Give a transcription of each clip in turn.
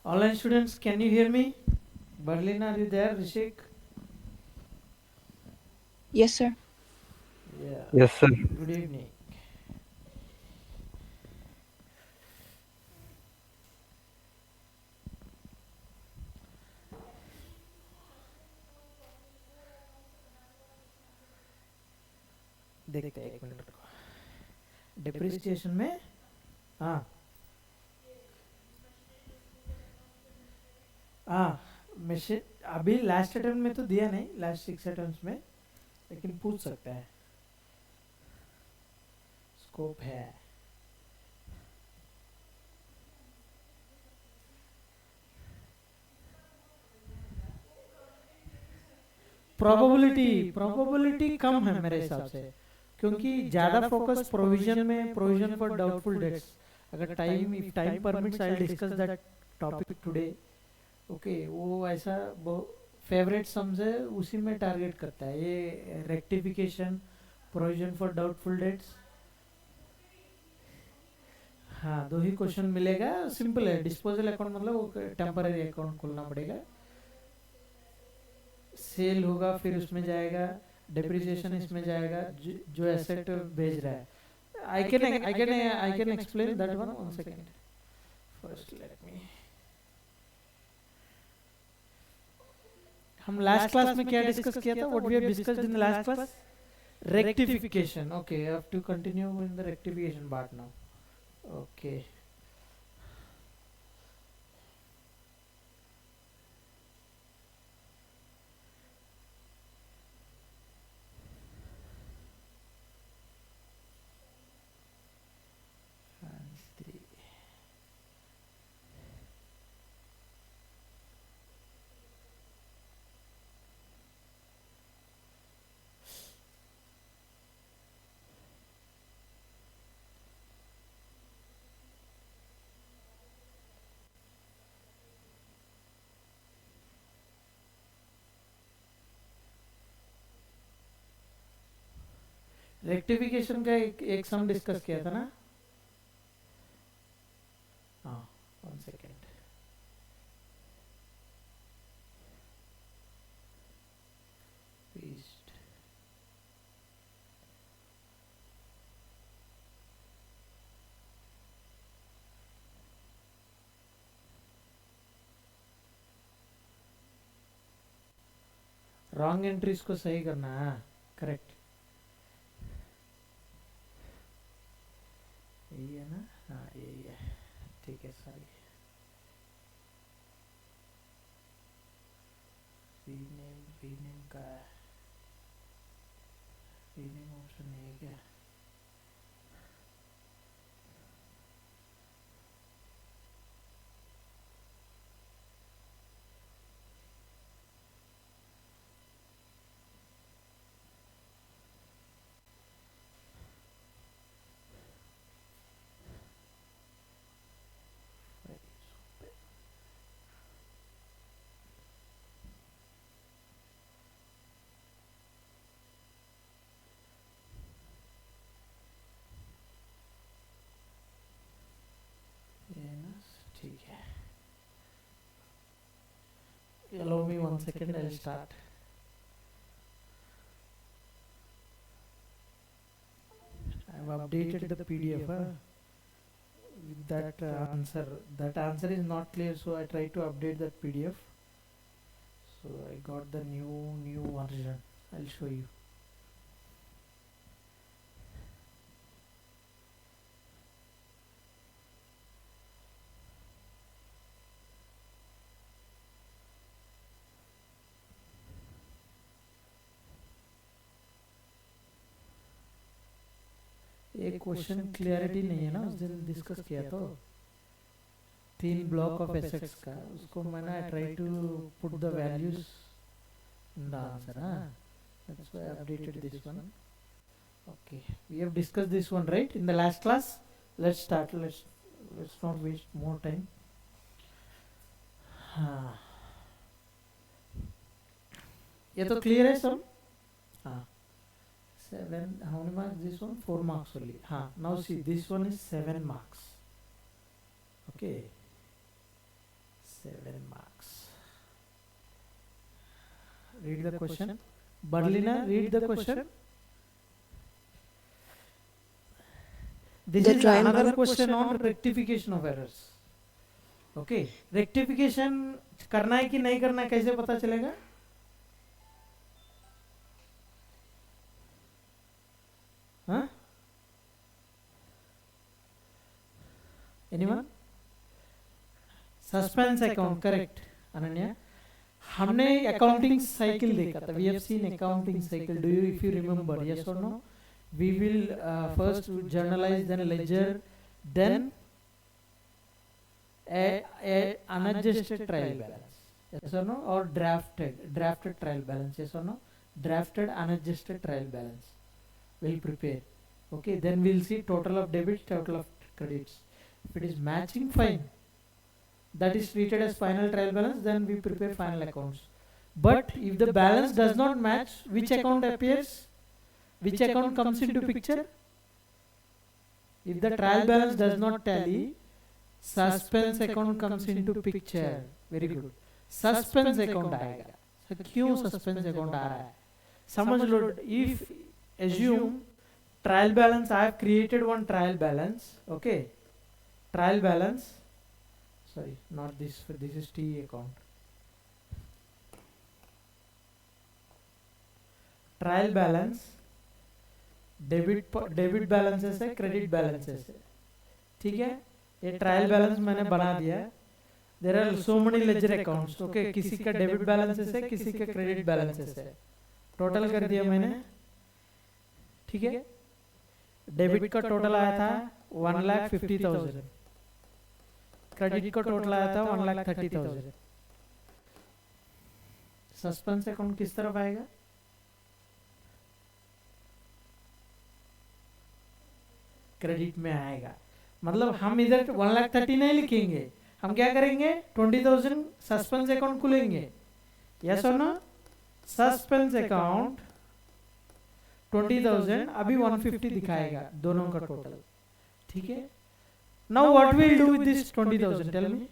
Online students, can you hear me? Berlin, are you there? Rishik? Yes, sir. Yeah. Yes, sir. Good evening. देखते हैं एक minute रुको depreciation में हाँ हाँ मैसेज अभी लास्ट अटेम्प्ट में तो दिया नहीं लास्ट 6 अटेम्प्ट्स में लेकिन पूछ सकता है स्कोप है प्रोबेबिलिटी कम है मेरे हिसाब से क्योंकि ज़्यादा फोकस प्रोविजन में प्रोविजन फॉर डाउटफुल डेट्स अगर time if time permits I will discuss that topic today okay वो ऐसा फेवरेट सम्स है उसी में टारगेट करता है ये rectification provision for doubtful debts हाँ दो ही क्वेश्चन मिलेगा सिंपल है डिस्पोजल अकाउंट मतलब वो टेम्पररी अकाउंट खोलना पड़ेगा सेल होगा फिर उसमें जाएगा डेप्रिसिएशन इसमें जाएगा जो एसेट भेज रहा है I can explain that one second first let me हम लास्ट क्लास में क्या डिस्कस किया था what we have discussed in the last class rectification okay I have to continue in the rectification part now okay rectification का एक sum discuss किया था ना हाँ one second paste wrong entries को सही करना है करेक्ट यही है ना हाँ यही है ठीक है सॉरी रीनेम का रीनेम ऑप्शन है क्या ये ना ठीक है allow me 1 second I'll start I've updated the PDF with that answer is not clear so I try to update that PDF so I got the new version I'll show you एक question clarity नहीं है ना उस दिन discuss किया तो 3 block of assets का उसको मैंने try to put the values in the answer that's why I updated this one okay we have discussed this one right in the last class let's start let's not waste more time हाँ ये तो clear है सब हाँ 7 how many marks this one 4 marks only now see this one is 7 marks okay 7 marks. Read the question. Berliner, read the question. This is another question on rectification of errors. Okay, rectification करना है कि नहीं करना है कैसे पता चलेगा? हाँ? Anyone? Suspense account, correct. Ananya, हमने accounting cycle देखा था. We have seen accounting cycle. Do you, if you remember, yes or no? We will first journalize, then ledger, then a unadjusted trial balance. Yes or no? Or drafted trial balance. Yes or no? Drafted unadjusted trial balance. We'll prepare. Okay, then we'll see total of debits, total of credits. If it is matching, fine. That is treated as final trial balance, then we prepare final accounts. But if the balance does not match, which account appears? Which account comes into picture? If the trial balance does not tally, suspense account comes into picture. Very good. Suspense account आएगा. So क्यों suspense account आ रहा है? समझ लो. If assume trial balance, I have created one trial balance. Okay. Trial balance. Sorry, not this. This is T account. Trial balance. Debit balances है, credit balances है. ठीक है, ये ट्रायल बैलेंस मैंने बना दिया. There are so many ledger accounts. Okay, किसी का डेबिट बैलेंसेस है, किसी का क्रेडिट बैलेंसेस है. टोटल कर दिया मैंने. ठीक है, डेबिट का टोटल आया था 1,50,000. क्रेडिट का टोटल आया था 1,30,000. सस्पेंस अकाउंट किस तरफ आएगा? क्रेडिट में आएगा. मतलब हम इधर 1,30,000 नहीं लिखेंगे. हम क्या करेंगे? 20,000 सस्पेंस अकाउंट खुलेंगे. यस और नो? सस्पेंस अकाउंट 20,000 अभी 150 दिखाएगा दोनों का टोटल. ठीक है. Now what will do with this 20,000? Tell me.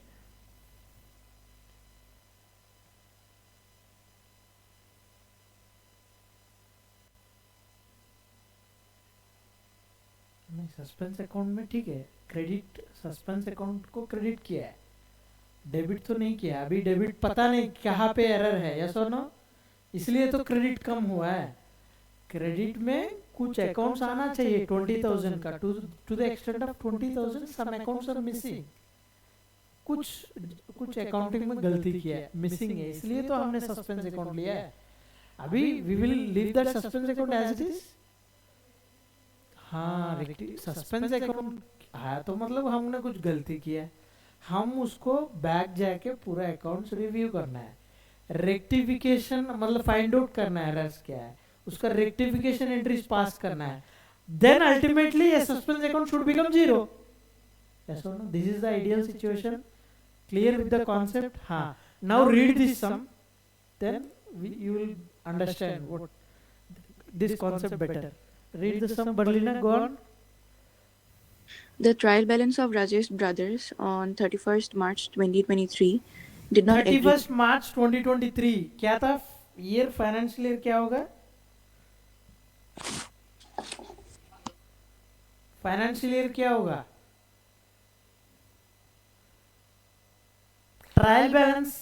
Suspense account में ठीक है, क्रेडिट सस्पेंस अकाउंट को क्रेडिट किया है, डेबिट तो नहीं किया. अभी डेबिट पता नहीं कहाँ पे एरर है. यस और नो? इसलिए तो क्रेडिट कम हुआ है. क्रेडिट में कुछ अकाउंट्स आना चाहिए 20,000 का. To the extent of 20,000 some accounts are missing. कुछ अकाउंटिंग में गलती किया है, मिसिंग है, इसलिए तो हमने सस्पेंस अकाउंट लिया है. अभी we will leave that suspense account as it is. हाँ, सस्पेंस अकाउंट है तो मतलब हमने कुछ गलती किया है, हम उसको बैक जाके पूरा अकाउंट्स रिव्यू करना है. रेक्टिफिकेशन मतलब फाइंड आउट करना है एरर्स क्या है, उसका रेक्टिफिकेशन एंट्रीज पास करना है. Then ultimately a suspense account should become zero. Yes और no? This is the ideal situation. Clear with the concept? हाँ. Now read this sum, then you will understand what this concept better. Read the sum, Berliner, go on. The trial balance of Rajesh Brothers on 31st March 2023 did not 31st March 2023 क्या था? Year, financial year क्या होगा? Financial year क्या होगा? Trial balance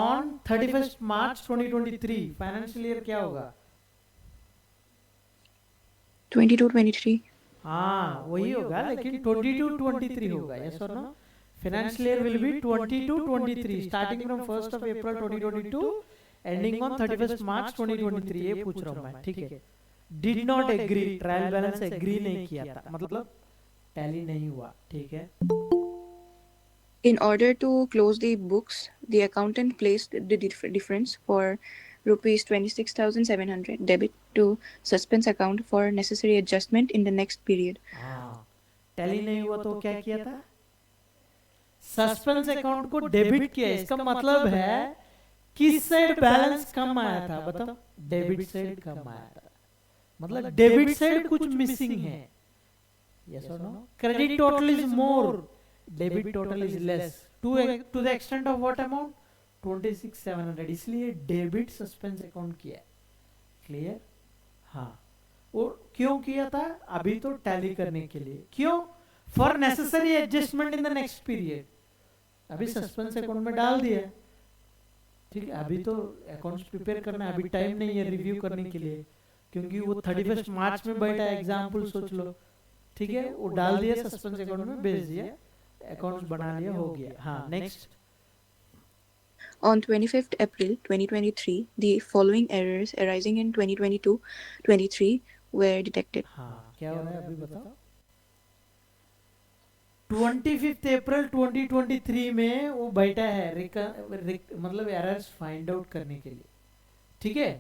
on 31st March 2023 financial year क्या होगा? 22-23. हाँ, वही होगा, लेकिन 22-23 होगा. यस और no? Financial year will be 22-23 starting from 1st of April 2022 ending on 31st March 2023. ये पूछ रहा हूँ मैं. ठीक है. Did not agree, trial balance agree नहीं किया था, मतलब टैली नहीं हुआ. ठीक है. In order to close the books, the accountant placed the difference for rupees 26,700 debit to suspense account for necessary adjustment in the next period. Tally नहीं हुआ तो क्या किया था? सस्पेंस अकाउंट को डेबिट किया. इसका मतलब है किस साइड बैलेंस कम आया था? बताओ. डेबिट साइड कम आया था, मतलब डेबिट साइड कुछ मिसिंग है. यस और no? Credit total is more, debit total is less to the extent of what amount 26,700, इसलिए डेबिट सस्पेंस अकाउंट किया। क्लियर? हाँ, और क्यों किया था? अभी तो टैली करने के लिए। क्यों? For necessary adjustment in the next period. अभी सस्पेंस अकाउंट में डाल दिया, ठीक है, अभी तो अकाउंट्स प्रिपेयर करना है, अभी टाइम नहीं है रिव्यू करने के लिए, क्योंकि वो 31 मार्च में बैठा है, एग्जाम्पल सोच लो, ठीक है, वो डाल दिया सस्पेंस अकाउंट में, भेज दिया, अकाउंट्स बना लिया, हो गया। हाँ, next. On 25th April 2023, the following errors arising in 2022-23 were detected. हाँ, क्या हो रहा है अभी बताओ। 25 अप्रैल 2023 में वो बैठा है मतलब एरर्स फाइंड आउट करने के लिए, ठीक है।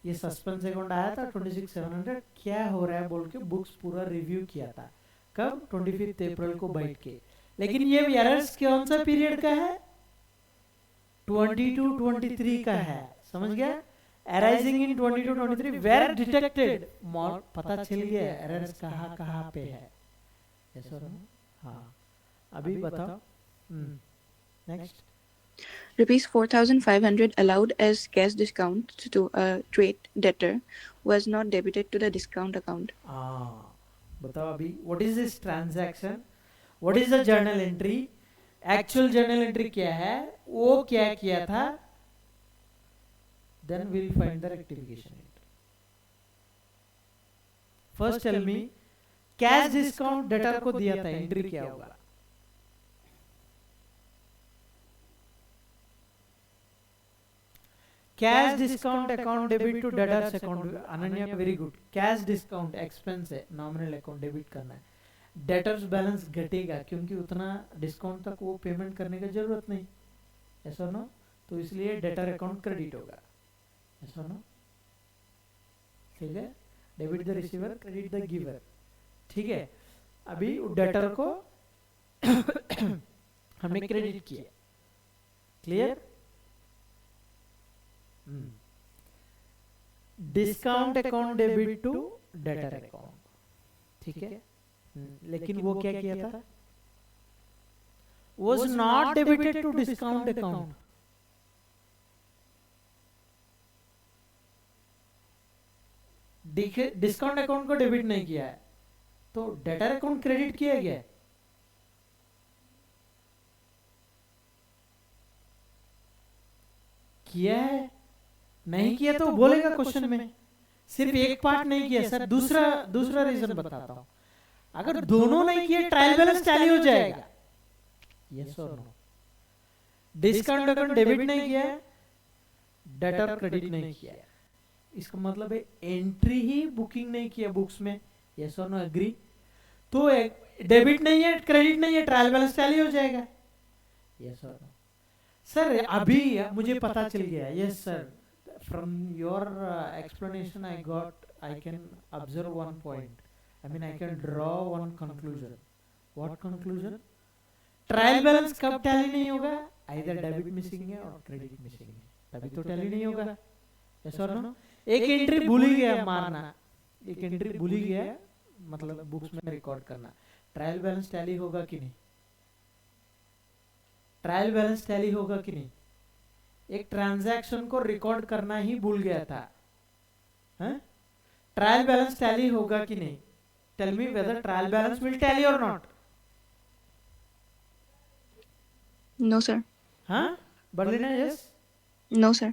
ये सस्पेंस अकाउंट आया था 26,700, क्या हो रहा है बोल के बुक्स पूरा रिव्यू किया था। कब? 25 अप्रैल को बैठ के। लेकिन ये एरर्स कौन सा पीरियड का है? 22-23 का है, समझ गया। अराइजिंग इन 22-23 वेर डिटेक्टेड, पता चल गया एरर्स कहाँ कहाँ पे है। हाँ, अभी बताओ। Next. Rupees 4,500 allowed as cash discount to a trade debtor was not debited to the discount account. बताओ अभी, what is this transaction, what is the journal entry, actual journal entry क्या है, वो क्या किया था, then we will find the rectification. First tell me, cash discount debtor को दिया था, एंट्री क्या होगा? Cash discount account debit to debtors account. Ananya very good. Cash discount expense है, नॉमिनल अकाउंट डेबिट करना है, डेटर्स बैलेंस घटेगा क्योंकि उतना डिस्काउंट तक वो पेमेंट करने की जरूरत नहीं, ऐसा नो, तो इसलिए डेटर अकाउंट क्रेडिट होगा, ऐसा नो, ठीक है। Debit the receiver, credit the giver, ठीक है। अभी डेटर को हमने क्रेडिट किया, clear. Discount account debit to debtor account, ठीक है। लेकिन वो क्या किया था? was not debited to discount account. Discount account को डेबिट नहीं किया है, तो डेटर अकाउंट क्रेडिट किया गया है। किया है, नहीं किया तो बोलेगा क्वेश्चन में। सिर्फ एक पार्ट नहीं किया सर, दूसरा रीजन बताता हूं। अगर दोनों नहीं किए ट्रायल बैलेंस टैली हो जाएगा, यस और नो। डिस्काउंट अकाउंट डेबिट नहीं किया, डेटर क्रेडिट नहीं किया, इसका मतलब है एंट्री ही बुकिंग नहीं किया बुक्स में, यस और नो, एग्री। तो डेबिट नहीं है, क्रेडिट नहीं है, ट्रायल बैलेंस टैली हो जाएगा, यस और नो। सर अभी मुझे पता चल गया, yes sir, from your explanation I can observe one point, I mean I can draw one conclusion. What conclusion? Trial balance कब टैली नहीं होगा? आइदर डेबिट मिसिंग है और क्रेडिट मिसिंग है, तभी तो टैली नहीं होगा, यस और नो। एक एंट्री भूल ही गया मारना, एक एंट्री भूल ही गया, मतलब बुक्स में रिकॉर्ड करना, ट्रायल बैलेंस टैली होगा कि नहीं? ट्रायल बैलेंस टैली होगा कि नहीं? एक ट्रांजैक्शन को रिकॉर्ड करना ही भूल गया था, ट्रायल बैलेंस टैली होगा कि नहीं? Tell me whether trial balance will tally और नॉट। No sir. हाँ, Berlina, yes. No sir.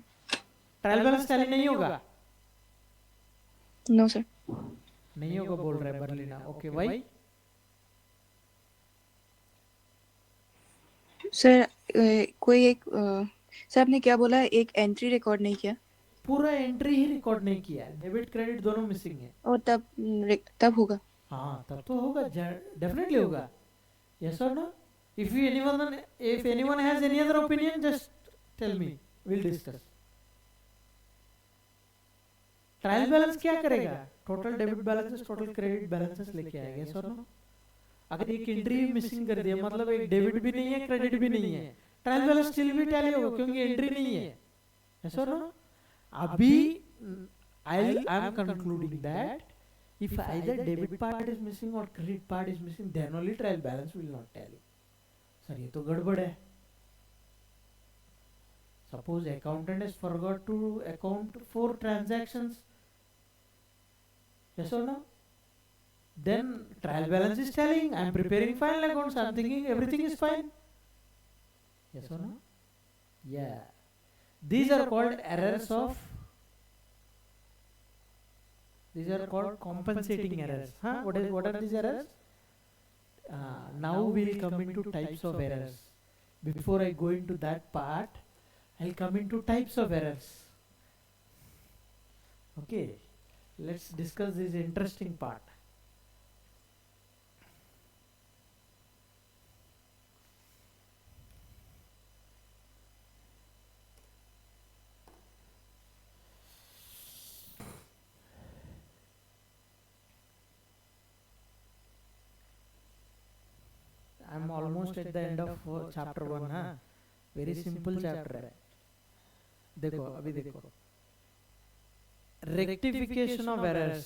Trial balance tally नहीं होगा? No sir. नहीं होगा बोल रहा है बर्लिना, ओके, वाई? सर कोई एक सर आपने क्या बोला, एक एंट्री रिकॉर्ड नहीं किया? पूरा एंट्री ही रिकॉर्ड नहीं किया, डेबिट क्रेडिट दोनों मिसिंग है। और तब होगा? हाँ, तब तो होगा, डेफिनेटली होगा, यस और no. if anyone has any other opinion, just tell me, we'll discuss. Trial balance क्या करेगा? Total debit balances, total credit balances लेके आएगा, यस और नो। अगर एक एंट्री मिसिंग कर दिया, मतलब एक डेबिट भी नहीं है, क्रेडिट भी नहीं है, ट्रायल बैलेंस स्टिल भी टैली होगा क्योंकि एंट्री नहीं है, यस और नो। अभी I am concluding that if either debit part is missing or credit part is missing, then only trial balance will not tally. Sir ये तो गड़बड़ है. Suppose accountant has forgot to account for transactions. Yes or no? Then trial balance is telling I am preparing final accounts. I am thinking everything is fine. Yes or no? Yeah. These are called errors of. These are called compensating errors. Huh? What are these errors? Now we'll come into types of errors. Before I go into that part, I'll come into types of errors. Okay, let's discuss this interesting part. I'm almost at the end of chapter 1. हाँ, very simple chapter है. देखो अभी देखो rectification of errors.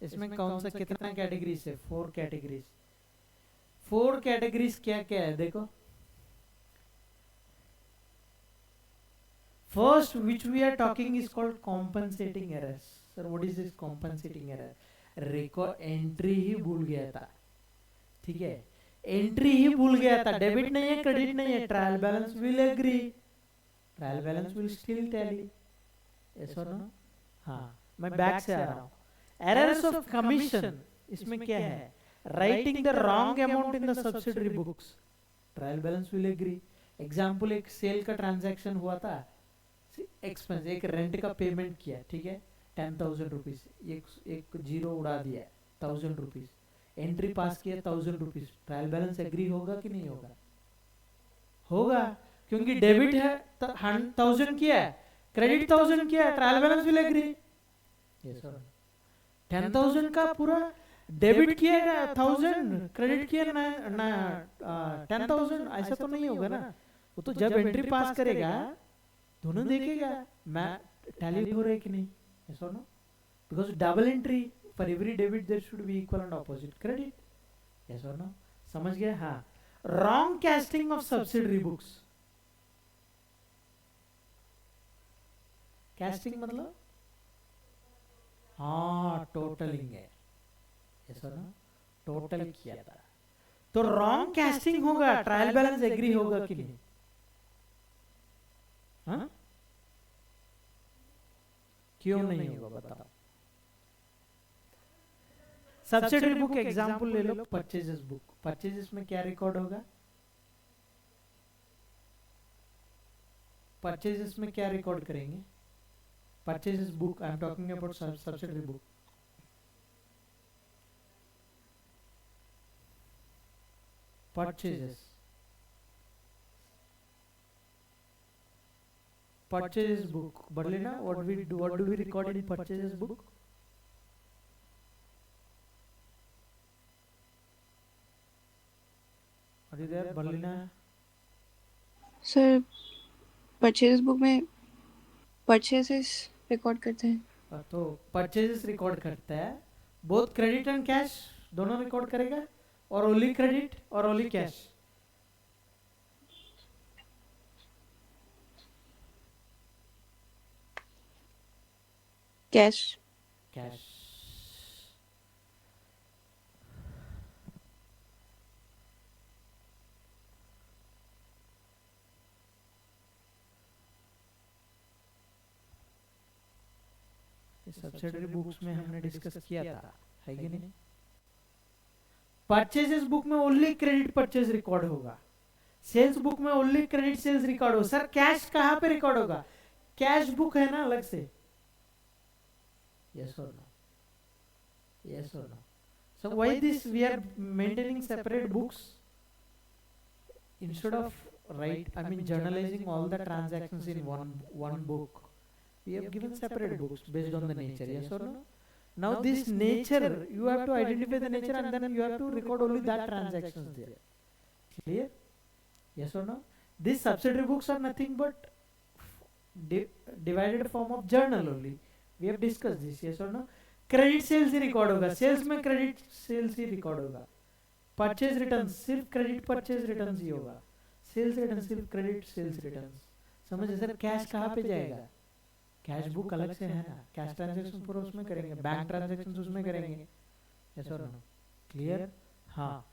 इसमें कौन सा कितना categories है? 4 कैटेगरीज. 4 कैटेगरीज क्या क्या है देखो. First which we are talking is called compensating errors. Sir what is this compensating error? Record entry ही भूल गया था. ठीक है, एंट्री ही भूल गया था. डेबिट नहीं है, क्रेडिट नहीं है. Trial balance will agree, trial balance will still tally. Yes और नो? हाँ, मैं बैक से आ रहा हूँ. एरर्स ऑफ कमीशन इसमें क्या है? Writing the wrong amount in the subsidiary books. Trial balance will agree. Example, एक सेल का ट्रांजैक्शन हुआ था. एक्सपेंस, एक रेंट का पेमेंट किया, ठीक है, 10,000 रुपीज. एक जीरो उड़ा दिया, 1,000 रुपीज. एंट्री पास किया 1,000 रुपीज. ट्रायल बैलेंस एग्री होगा कि नहीं होगा? होगा, क्योंकि डेबिट है 1,000 किया है, क्रेडिट 1,000 किया है. Trial balance will agree. Yes sir. 10,000 का पूरा डेबिट किया 1,000, क्रेडिट किया ना 10,000. ऐसा तो नहीं होगा ना. वो तो जब एंट्री पास करेगा दोनों देखेगा मैं टैली हो रहा है कि नहीं. यस और no? Because double entry, for every debit there should be equal and opposite credit. Yes or no? समझ गए? हाँ. Wrong casting of subsidiary books. Casting मतलब हाँ टोटलिंग है. Yes or no? टोटल किया था तो wrong casting होगा. ट्रायल बैलेंस एग्री होगा कि नहीं? हाँ, क्यों नहीं होगा बताओ. सब्सिडरी बुक एग्जांपल ले लो. Purchases book. परचेजेस में क्या रिकॉर्ड होगा? परचेजेस में क्या रिकॉर्ड करेंगे? Purchases book, I am talking about subsidiary book. Purchases, purchases book बढ़ लेना. What do we record in purchases book? Berlina sir purchase book में परचेजेस रिकॉर्ड करते हैं. तो परचेजेस रिकॉर्ड करता है. बोथ क्रेडिट एंड कैश दोनों रिकॉर्ड करेगा, और ओनली क्रेडिट और only cash. Cash. Cash. Subsidiary books में हमने डिस्कस किया था, है कि नहीं? परचेजेस बुक में ओनली क्रेडिट परचेज रिकॉर्ड होगा. सेल्स बुक में ओनली क्रेडिट सेल्स रिकॉर्ड होगा. सर कैश कहां पे रिकॉर्ड होगा? कैश बुक है ना अलग से. यस और नो? यस और no? So why this we are maintaining separate books instead of journalizing all the transactions in one book. We have given separate books based on the nature. Yes or no? Now this nature, you have to identify the nature and then you have to record only that transactions there. Clear? Yes or no? These subsidiary books are nothing but divided form of journal only. We have discussed this. Yes or no? Credit sales he record होगा. Sales में credit sales ही record होगा. Purchase return सिर्फ credit purchase return ही होगा, sales return सिर्फ credit sales return. समझे sir? Cash कहाँ पे जाएगा? कैश बुक अलग से है ना, कैश ट्रांजैक्शन पूरा उसमें करेंगे, बैंक ट्रांजैक्शन उसमें करेंगे। यस और नो? क्लियर? हाँ,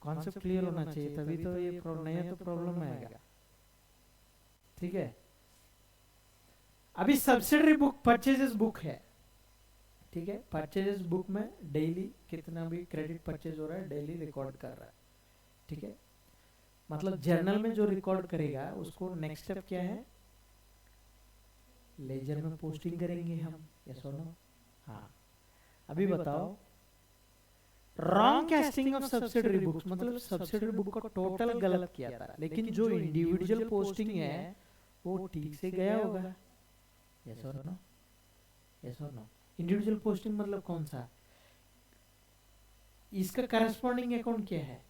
कॉन्सेप्ट क्लियर होना चाहिए, तभी तो ये नहीं है तो प्रॉब्लम आएगा। ठीक है, अभी सब्सिडरी बुक परचेजेस बुक है, ठीक है। परचेजेस बुक में डेली कितना भी क्रेडिट परचेज हो रहा है डेली रिकॉर्ड कर रहा है, ठीक है। मतलब जर्नल में जो रिकॉर्ड करेगा उसको नेक्स्ट स्टेप क्या है, लेजर में पोस्टिंग करेंगे हम। यस और नो? हाँ, अभी बताओ, wrong casting of subsidiary books, मतलब सब्सिडरी बुक का टोटल गलत किया था, लेकिन जो इंडिविजुअल पोस्टिंग है वो ठीक से गया होगा। यस और नो? यस और नो? इंडिविजुअल पोस्टिंग मतलब कौन सा, इसका करस्पॉन्डिंग अकाउंट क्या है,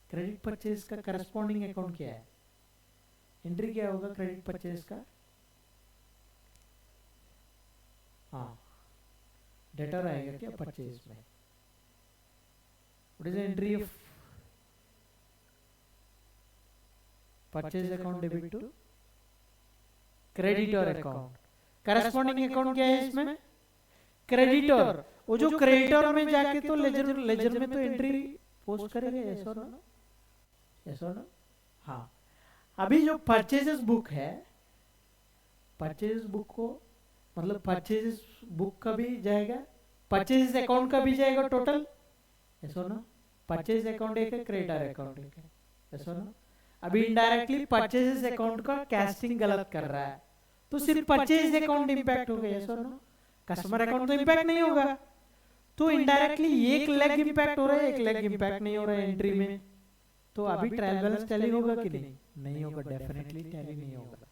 क्रेडिट परचेज का करस्पॉन्डिंग अकाउंट क्या है, एंट्री क्या होगा क्रेडिट परचेज का? हाँ, डेटर आएगा क्या परचेज में? What is the entry of purchase account debit to creditor account? Corresponding account क्या है इसमें? क्रेडिटर। वो जो क्रेडिटर में जाके तो लेजर लेजर में तो एंट्री पोस्ट करेगा। यस और नो? यस और नो? हाँ, अभी जो परचेजेस बुक है, परचेजेस बुक को मतलब परचेजेस बुक का भी जाएगा, परचेजेस अकाउंट का भी जाएगा टोटल। यस और नो? परचेज अकाउंट एक है, क्रेडिटर अकाउंट एक है। यस और नो? अभी इनडायरेक्टली परचेजेस अकाउंट का कैस्टिंग गलत कर रहा है, तो सिर्फ परचेज अकाउंट इंपैक्ट हो गया। यस और नो? कस्टमर अकाउंट तो इंपैक्ट नहीं होगा, तो इनडायरेक्टली एक लेग इंपैक्ट हो रहा है, एक लेग इंपैक्ट नहीं हो रहा है एंट्री में। तो अभी ट्रायल बैलेंस टैली होगा कि नहीं? नहीं होगा, डेफिनेटली टैली नहीं होगा।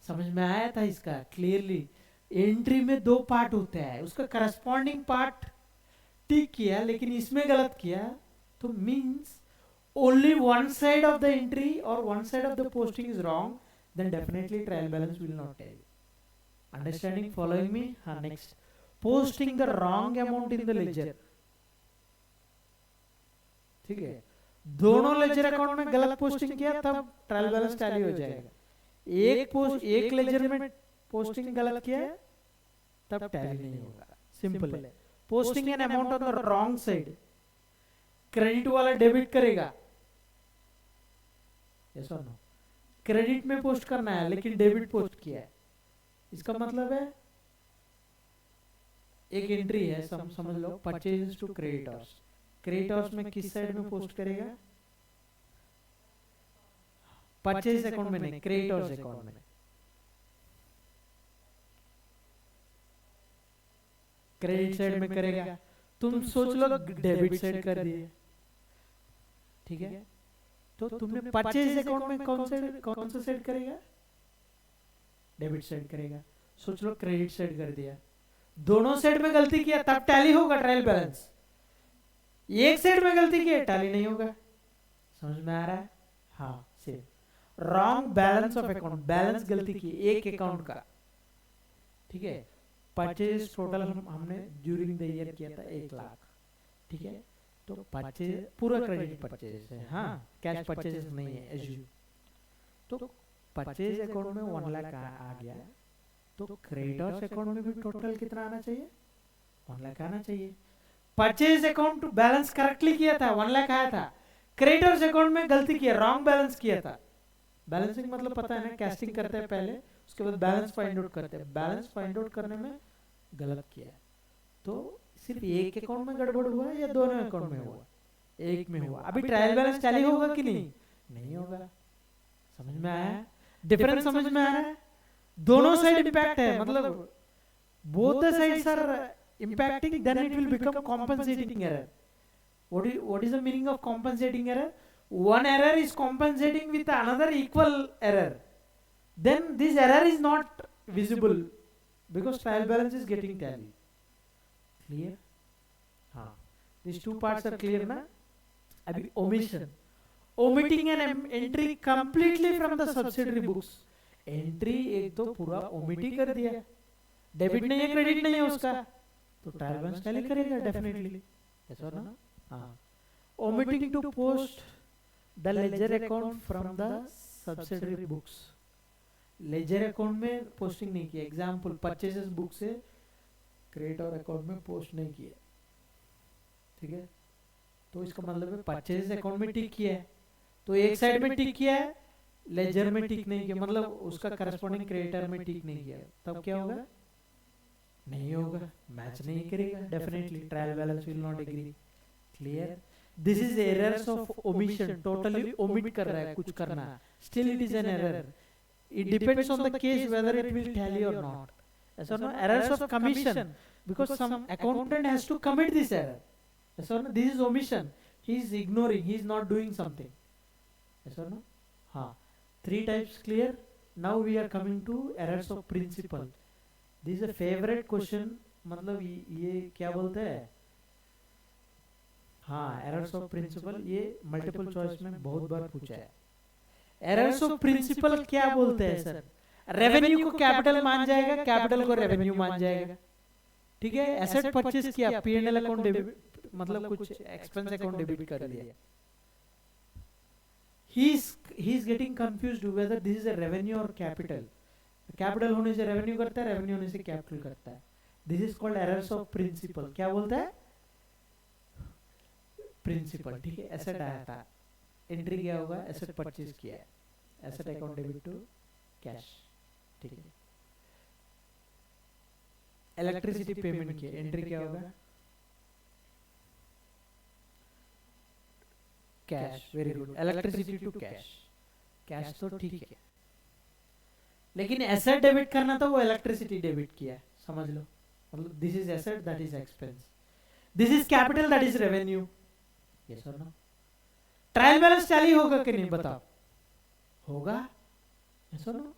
समझ में आया था इसका क्लियरली? एंट्री में दो पार्ट होते हैं, उसका करस्पॉन्डिंग पार्ट ठीक किया लेकिन इसमें गलत किया, तो means only one side of the entry or one side of the posting is wrong, then definitely trial balance will not tally. Understanding? Following me? हाँ, next, posting the wrong amount in the ledger। ठीक है, दोनों ledger account में गलत posting किया तब trial balance tally हो जाएगा। एक लेजर में पोस्टिंग गलत किया तब टैली नहीं होगा। सिंपल है। Posting an amount on the wrong side, credit वाला डेबिट करेगा। यस और नो? क्रेडिट में पोस्ट करना है लेकिन डेबिट पोस्ट किया है, इसका मतलब है एक एंट्री है, समझ लो, परचेज टू क्रेडिटर्स। क्रेडिटर्स में किस साइड में पोस्ट करेगा? परचेज अकाउंट में नहीं, क्रेडिटर्स अकाउंट में। क्रेडिट साइड में करेगा, तुम सोच लो डेबिट साइड कर दिए, ठीक है। तो तुमने परचेज अकाउंट में कौन सा साइड करेगा? डेबिट साइड करेगा। सोच लो क्रेडिट साइड कर दिया, दोनों साइड में गलती किया तब टैली होगा ट्रायल बैलेंस। एक साइड में गलती किया टैली नहीं होगा। समझ में आ रहा है? हाँ, same wrong balance of account, balance गलती की एक अकाउंट का, ठीक है। परचेज टोटल हमने ड्यूरिंग द ईयर किया था 1 लाख, ठीक है। तो परचेज पूरा क्रेडिट परचेज है, हाँ, कैश परचेज नहीं है एज्यूम। तो परचेज अकाउंट में 1 लाख आ गया, तो क्रेडिटर्स अकाउंट में भी टोटल कितना आना चाहिए? 1 लाख आना चाहिए। परचेज अकाउंट बैलेंस करेक्टली किया था, 1 लाख आया था। क्रेडिटर्स अकाउंट में गलती किया, रॉन्ग बैलेंस किया था। बैलेंसिंग मतलब पता है ना, कैस्टिंग करते हैं पहले, उसके बाद बैलेंस फाइंड आउट करते हैं। बैलेंस फाइंड आउट करने में गलत किया, तो सिर्फ एक अकाउंट में गड़बड़ हुआ या दोनों अकाउंट में हुआ? एक में हुआ। अभी ट्रायल बैलेंस टैली होगा कि नहीं? नहीं होगा। समझ में आया? डिफरेंस समझ में आ रहा है? दोनों साइड इंपैक्ट है, मतलब both the sides are impacting, then it will become compensating error. What is the meaning of compensating error? One error is compensating with another equal error, then this error is not visible because trial balance is getting tally. Clear? हाँ, these two parts are clear ना? अभी omission, omitting an entry completely from the subsidiary books. Entry एक तो पूरा omit ही कर दिया, debit नहीं है, क्रेडिट नहीं है उसका, तो ट्रायल बैलेंस टैली करेगा डेफिनेटली। ऐसा ना? हाँ, omitting to post the ledger account from the subsidiary books. Ledger account में पोस्टिंग नहीं किया. एग्जाम्पल परचेजेस बुक से क्रेडिटर अकाउंट में पोस्ट नहीं किया. ठीक है, तो इसका मतलब है परचेजेस अकाउंट में टिक किया है, तो एक साइड में टिक किया है, लेजर में टिक नहीं किया, मतलब उसका करस्पॉन्डिंग क्रेडिटर में टिक नहीं किया. तब क्या होगा? नहीं होगा, मैच नहीं करेगा. Definitely trial balance will not agree. Clear? This is errors of omission. Totally omit कर रहा है कुछ करना, still it is an error. It depends on the case whether it will tally or not. Yes or no? Errors of commission, because some accountant has to commit this error. Yes or no? This is omission. He is ignoring. He is not doing something. Yes or no? हाँ. 3 types clear. Now we are coming to errors of principle. This is a favorite question. मतलब ये क्या बोलते हैं? हाँ, errors of principle ये multiple choice में बहुत बार पूछा है. एरर्स ऑफ प्रिंसिपल क्या बोलते हैं सर? रेवेन्यू को कैपिटल मान जाएगा, कैपिटल को रेवेन्यू मान जाएगा. ठीक है, एसेट परचेज किया, पीएनएल अकाउंट डेबिट, मतलब कुछ एक्सपेंस अकाउंट डेबिट कर दिया. He is getting confused whether this is a revenue और कैपिटल. कैपिटल होने से रेवेन्यू करता है, रेवेन्यू होने से कैपिटल करता है. This is called errors of principle. क्या बोलता है? प्रिंसिपल. ठीक है, एसेट आया था, एंट्री क्या होगा? एसेट परचेज किया है, asset account debit to cash. ठीक है, इलेक्ट्रिसिटी पेमेंट किया, एंट्री क्या होगा? Cash. Very good. Electricity to cash. Cash तो ठीक है, लेकिन एसेट डेबिट करना था, वो इलेक्ट्रिसिटी डेबिट किया. समझ लो, मतलब this is asset, that is expense. This is capital, that is revenue. Yes और नो? ट्रायल बैलेंस टैली होगा कि नहीं बताओ? होगा. यस और नो?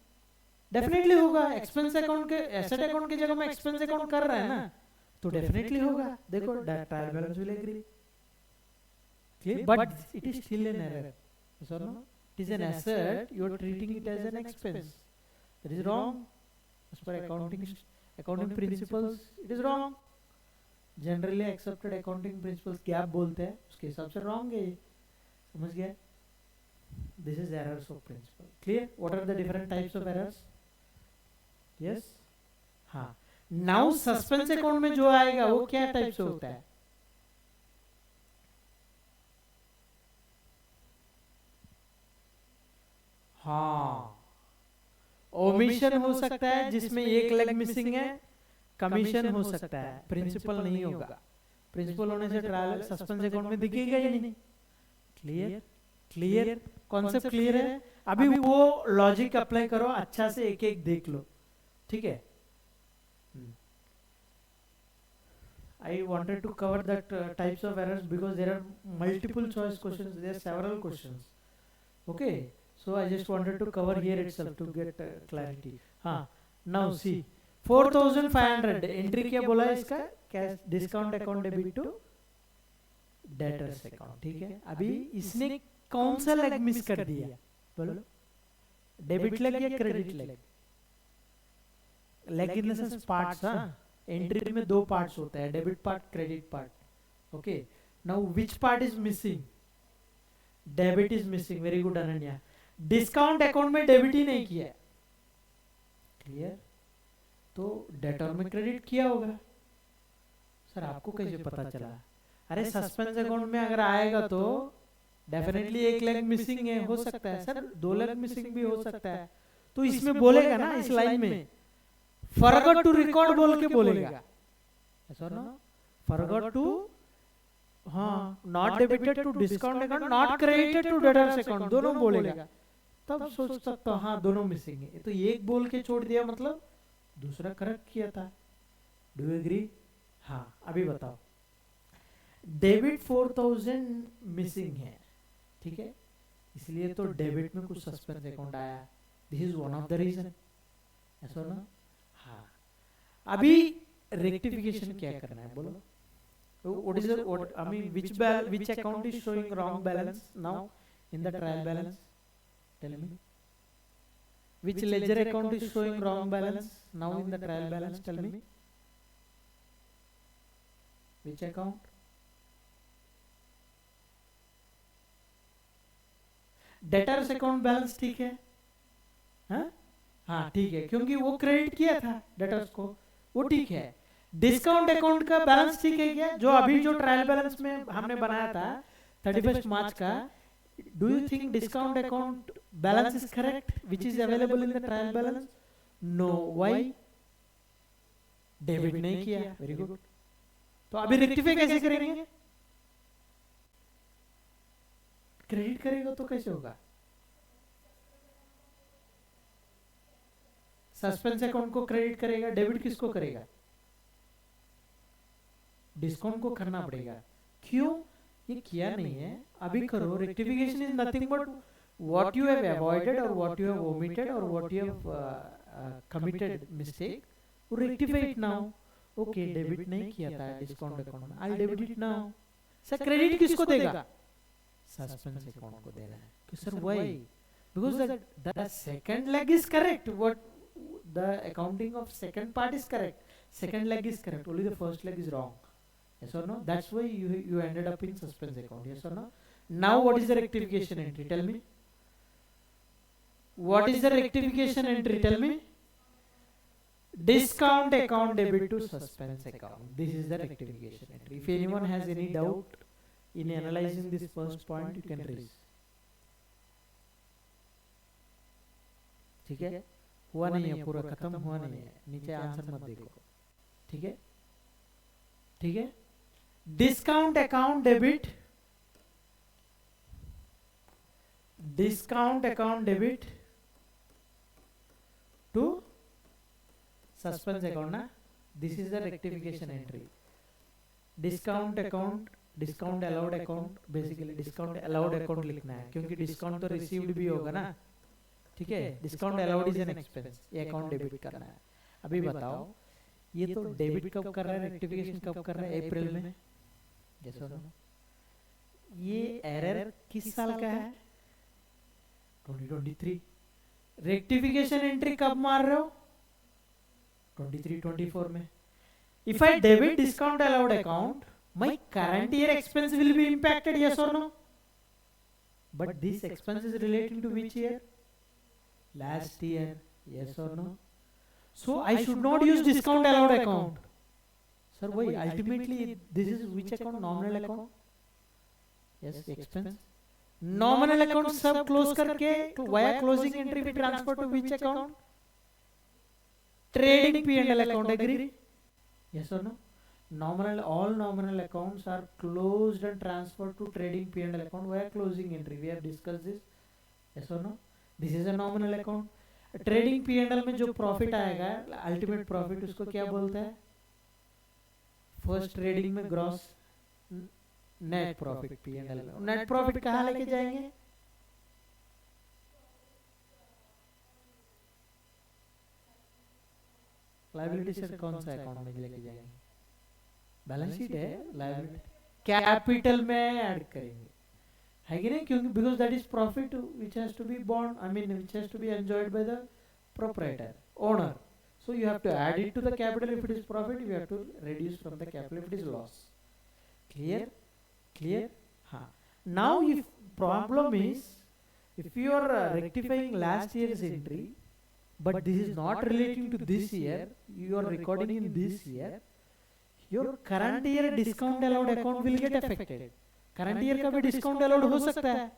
डेफिनेटली होगा. एक्सपेंस अकाउंट के एसेट अकाउंट की जगह में एक्सपेंस अकाउंट कर रहा है ना, तो डेफिनेटली होगा. देखो, trial balance will agree. Clear? But it is still an error. Yes और no? It is an asset, you are treating it as an expense. That is wrong as per accounting principles. It is wrong. Generally accepted accounting principles GAAP बोलते हैं, उसके हिसाब से wrong है. समझ गया? This is errors of principle. Clear? What are the different types of errors? Yes? हाँ. Now suspense account में जो आएगा वो क्या टाइप से होता है? हाँ, ओमिशन हो सकता है जिसमें एक लेग मिसिंग है, कमीशन हो सकता है, प्रिंसिपल नहीं होगा. प्रिंसिपल होने से ट्रायल सस्पेंस अकाउंट में दिखेगा या नहीं? क्लियर? क्लियर? कॉन्सेप्ट क्लियर है? अभी वो लॉजिक अप्लाई करो, अच्छा से एक एक देख लो. ठीक है? I wanted to cover that types of errors because there are multiple choice questions, there are several questions. Okay, so I just wanted to cover here itself to get clarity. हाँ, now see 4500 entry क्या बोला है इसका? Cash discount account debit to debtors account. ठीक है, अभी इसने कौन सा लेग मिस कर दिया? बोलो, डेबिट लेग या credit leg? Leg in the sense parts. हाँ, एंट्री में 2 पार्ट्स होता है, debit part, credit part. Okay, now which part is missing? Debit is missing. Very good Ananya. Discount account में डेबिट ही नहीं किया. क्लियर? तो डेटर में क्रेडिट किया होगा. सर आपको कैसे पता चला? अरे सस्पेंस अकाउंट में अगर आएगा तो डेफिनेटली एक लेग मिसिंग है, हो सकता है सर 2 लेग मिसिंग भी हो सकता है, तो इसमें बोलेगा ना, इस लाइन में फॉरगॉट टू रिकॉर्ड बोल के बोलेगा. ऐसा ना, फॉरगॉट टू, हाँ, not debited to discount account, not credited to debtors account, दोनों बोलेगा. तब सोच सकता हूँ हाँ दोनों मिसिंग है. तो एक बोल के छोड़ दिया मतलब दूसरा करेक्ट किया था. Do you agree? हाँ, अभी बताओ. डेबिट 4000 मिसिंग है, ठीक है, इसलिए तो डेबिट में कुछ सस्पेंस अकाउंट आया. This is one of the reason. ऐसा ना? हाँ, अभी रेक्टिफिकेशन क्या करना है बोलो. What is the what I mean which account is showing wrong balance now in the trial balance? Tell me. Which ledger account is showing wrong balance now in the trial balance? Tell me. Which account? Debtors account balance ठीक है, हाँ हाँ ठीक है, क्योंकि वो credit किया था डेटर्स को, वो ठीक है। डिस्काउंट अकाउंट का बैलेंस ठीक है क्या, जो अभी जो ट्रायल बैलेंस में हमने बनाया था 31 मार्च का, do you think discount account balance is correct which is available in the trial balance? No, why? Debit नहीं किया, वेरी गुड। तो अभी रेक्टिफाई कैसे करेंगे? क्रेडिट करेगा तो कैसे होगा? सस्पेंस अकाउंट को क्रेडिट करेगा, डेबिट किसको करेगा? डिस्काउंट को करना पड़ेगा। क्यों? ये किया नहीं है, अभी करो। Rectification is nothing but what you have avoided और व्हाट यू हैव ओमिटेड और what you have committed mistake, rectify it now. Okay, debit नहीं किया था डिस्काउंट अकाउंट में, I debit it now. Sir credit किसको देगा? सस्पेंस अकाउंट को देना है। कि sir why? Because the second leg is correct, what the accounting of second part is correct, second leg is correct, only the first leg is wrong. Yes or no? That's why you ended up in suspense account. Yes or no? Now what is the rectification entry? Tell me. What is the rectification entry? Tell me. Discount account debit to suspense account. This is the rectification entry. If anyone has any doubt in analyzing this first point, you can raise. ठीक है? हुआ नहीं है, पूरा खत्म हुआ नहीं है, नीचे आंसर मत देखो। ठीक है, ठीक है। Discount account debit, discount account debit to suspense account ना, this is the rectification entry. Discount account, discount allowed account, basically discount allowed account लिखना है, क्योंकि डिस्काउंट तो रिसीव्ड भी होगा ना। ठीक है, discount allowed is an expense, ये अकाउंट डेबिट करना है। अभी बताओ, ये तो डेबिट कब कर रहा है, रेक्टिफिकेशन कब कर रहा है? अप्रैल में। जैसा ना, ये एरर किस साल का है? 2023। रेक्टिफिकेशन एंट्री कब मार रहे हो? 23-24 में। If I debit discount allowed account, my current year expense will be impacted, yes और no? But this expense is relating to which year? Last year, yes or no? So I should not use discount allowed account. Sir, why? Ultimately, this is which account? Nominal account? Yes, expense. Nominal account सब close करके via closing entry we transfer to which account? Trading P&L account. Agree? Yes or no? Nominal, all nominal accounts are closed and transferred to trading P&L account via closing entry. We have discussed this. Yes or no? This is a nominal account. Trading PNL में जो profit आएगा, ultimate profit, उसको क्या बोलते हैं? First trading में gross net profit PNL में। Net profit कहाँ लेके जाएंगे? लायबिलिटी से कौन सा अकाउंट में लेके जाएंगे? बैलेंस शीट है, लायबिलिटी कैपिटल में ऐड करेंगे, है कि नहीं? क्योंकि because that is profit which has to be बॉन्ड, I mean which has to be enjoyed by the proprietor, owner. So you have to add it to the capital if it is profit, you have to reduce from the capital if it is loss. Clear? Clear? हाँ. Now if problem is, if you are rectifying last year's entry, but this is not relating to this year, you are recording in this year, your current year discount allowed account will get affected. Current year का भी discount allowed हो सकता है,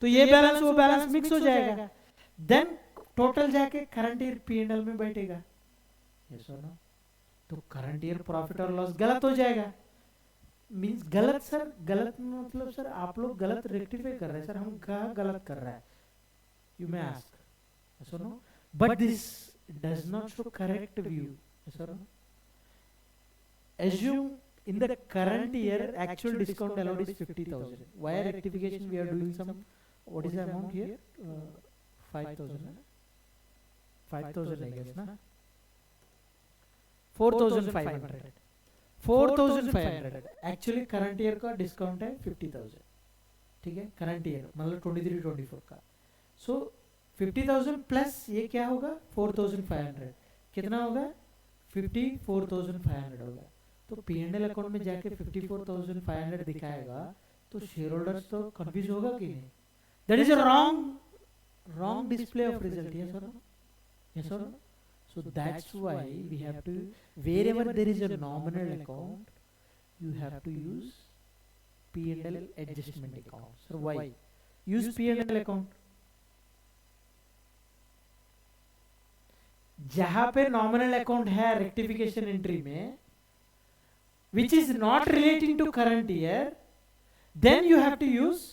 तो ये balance वो balance mix हो जाएगा, देन टोटल जाके करंट ईयर पीएनएल में बैठेगा। यस और नो? तो करंट ईयर प्रॉफिट और लॉस गलत हो जाएगा। मींस गलत सर, गलत मतलब सर आप लोग गलत रेक्टिफाई कर रहे हैं। सर हम कहाँ गलत कर रहा है? You may ask. यस और no? But this does not show correct view. Yes और no? Assume in the current year actual discount allowed is 50,000. Via rectification we are doing some, what is the amount here? 5,000. 5,000 I guess na? 4,500. 4,500. Actually current year का discount है 50,000. ठीक है, current year मतलब 23-24 का. So 50,000 plus ये क्या होगा? 4,500. कितना होगा? 54,500 होगा। तो P&L अकाउंट में जाके 54,500 दिखाएगा, तो शेयर होल्डर्स तो कंफ्यूज होगा कि नहीं? That is a wrong display of result. Yes or no? Yes or no? So that's why we have to, wherever there is a nominal account, you have to use P&L adjustment account. So why? Use P&L account. जहां पे nominal account है rectification entry में, which is not relating to current year, then you have to use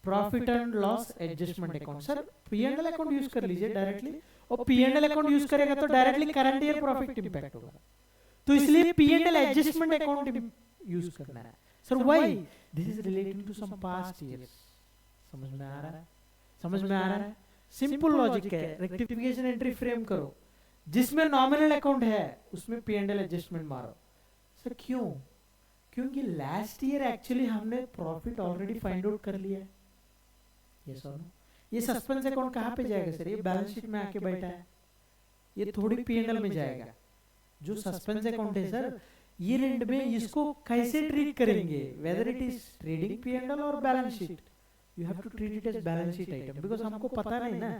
profit and loss adjustment account. Sir P&L account use कर लीजिए directly, और P&L account use करेगा तो directly current year profit impact होगा, तो इसलिए P&L adjustment account use करना है. Sir why? This is relating to some past years. समझ में आ रहा है? समझ में आ रहा है? सिंपल लॉजिक है. रेक्टिफिकेशन एंट्री फ्रेम करो, जिसमें नॉमिनल अकाउंट है उसमें P&L एडजस्टमेंट मारो. सर क्यों? क्योंकि लास्ट ईयर एक्चुअली हमने प्रॉफिट ऑलरेडी फाइंड आउट कर लिया है. Yes or no? ये सस्पेंस अकाउंट कहाँ पे जाएगा सर? ये बैलेंस शीट में आके बैठा है, ये थोड़ी P&L में जाएगा. जो सस्पेंस अकाउंट है सर, ये एंड में इसको कैसे ट्रीट करेंगे, whether it is trading P&L और balance sheet, you have to treat it as balance sheet item, because हमको पता नहीं ना.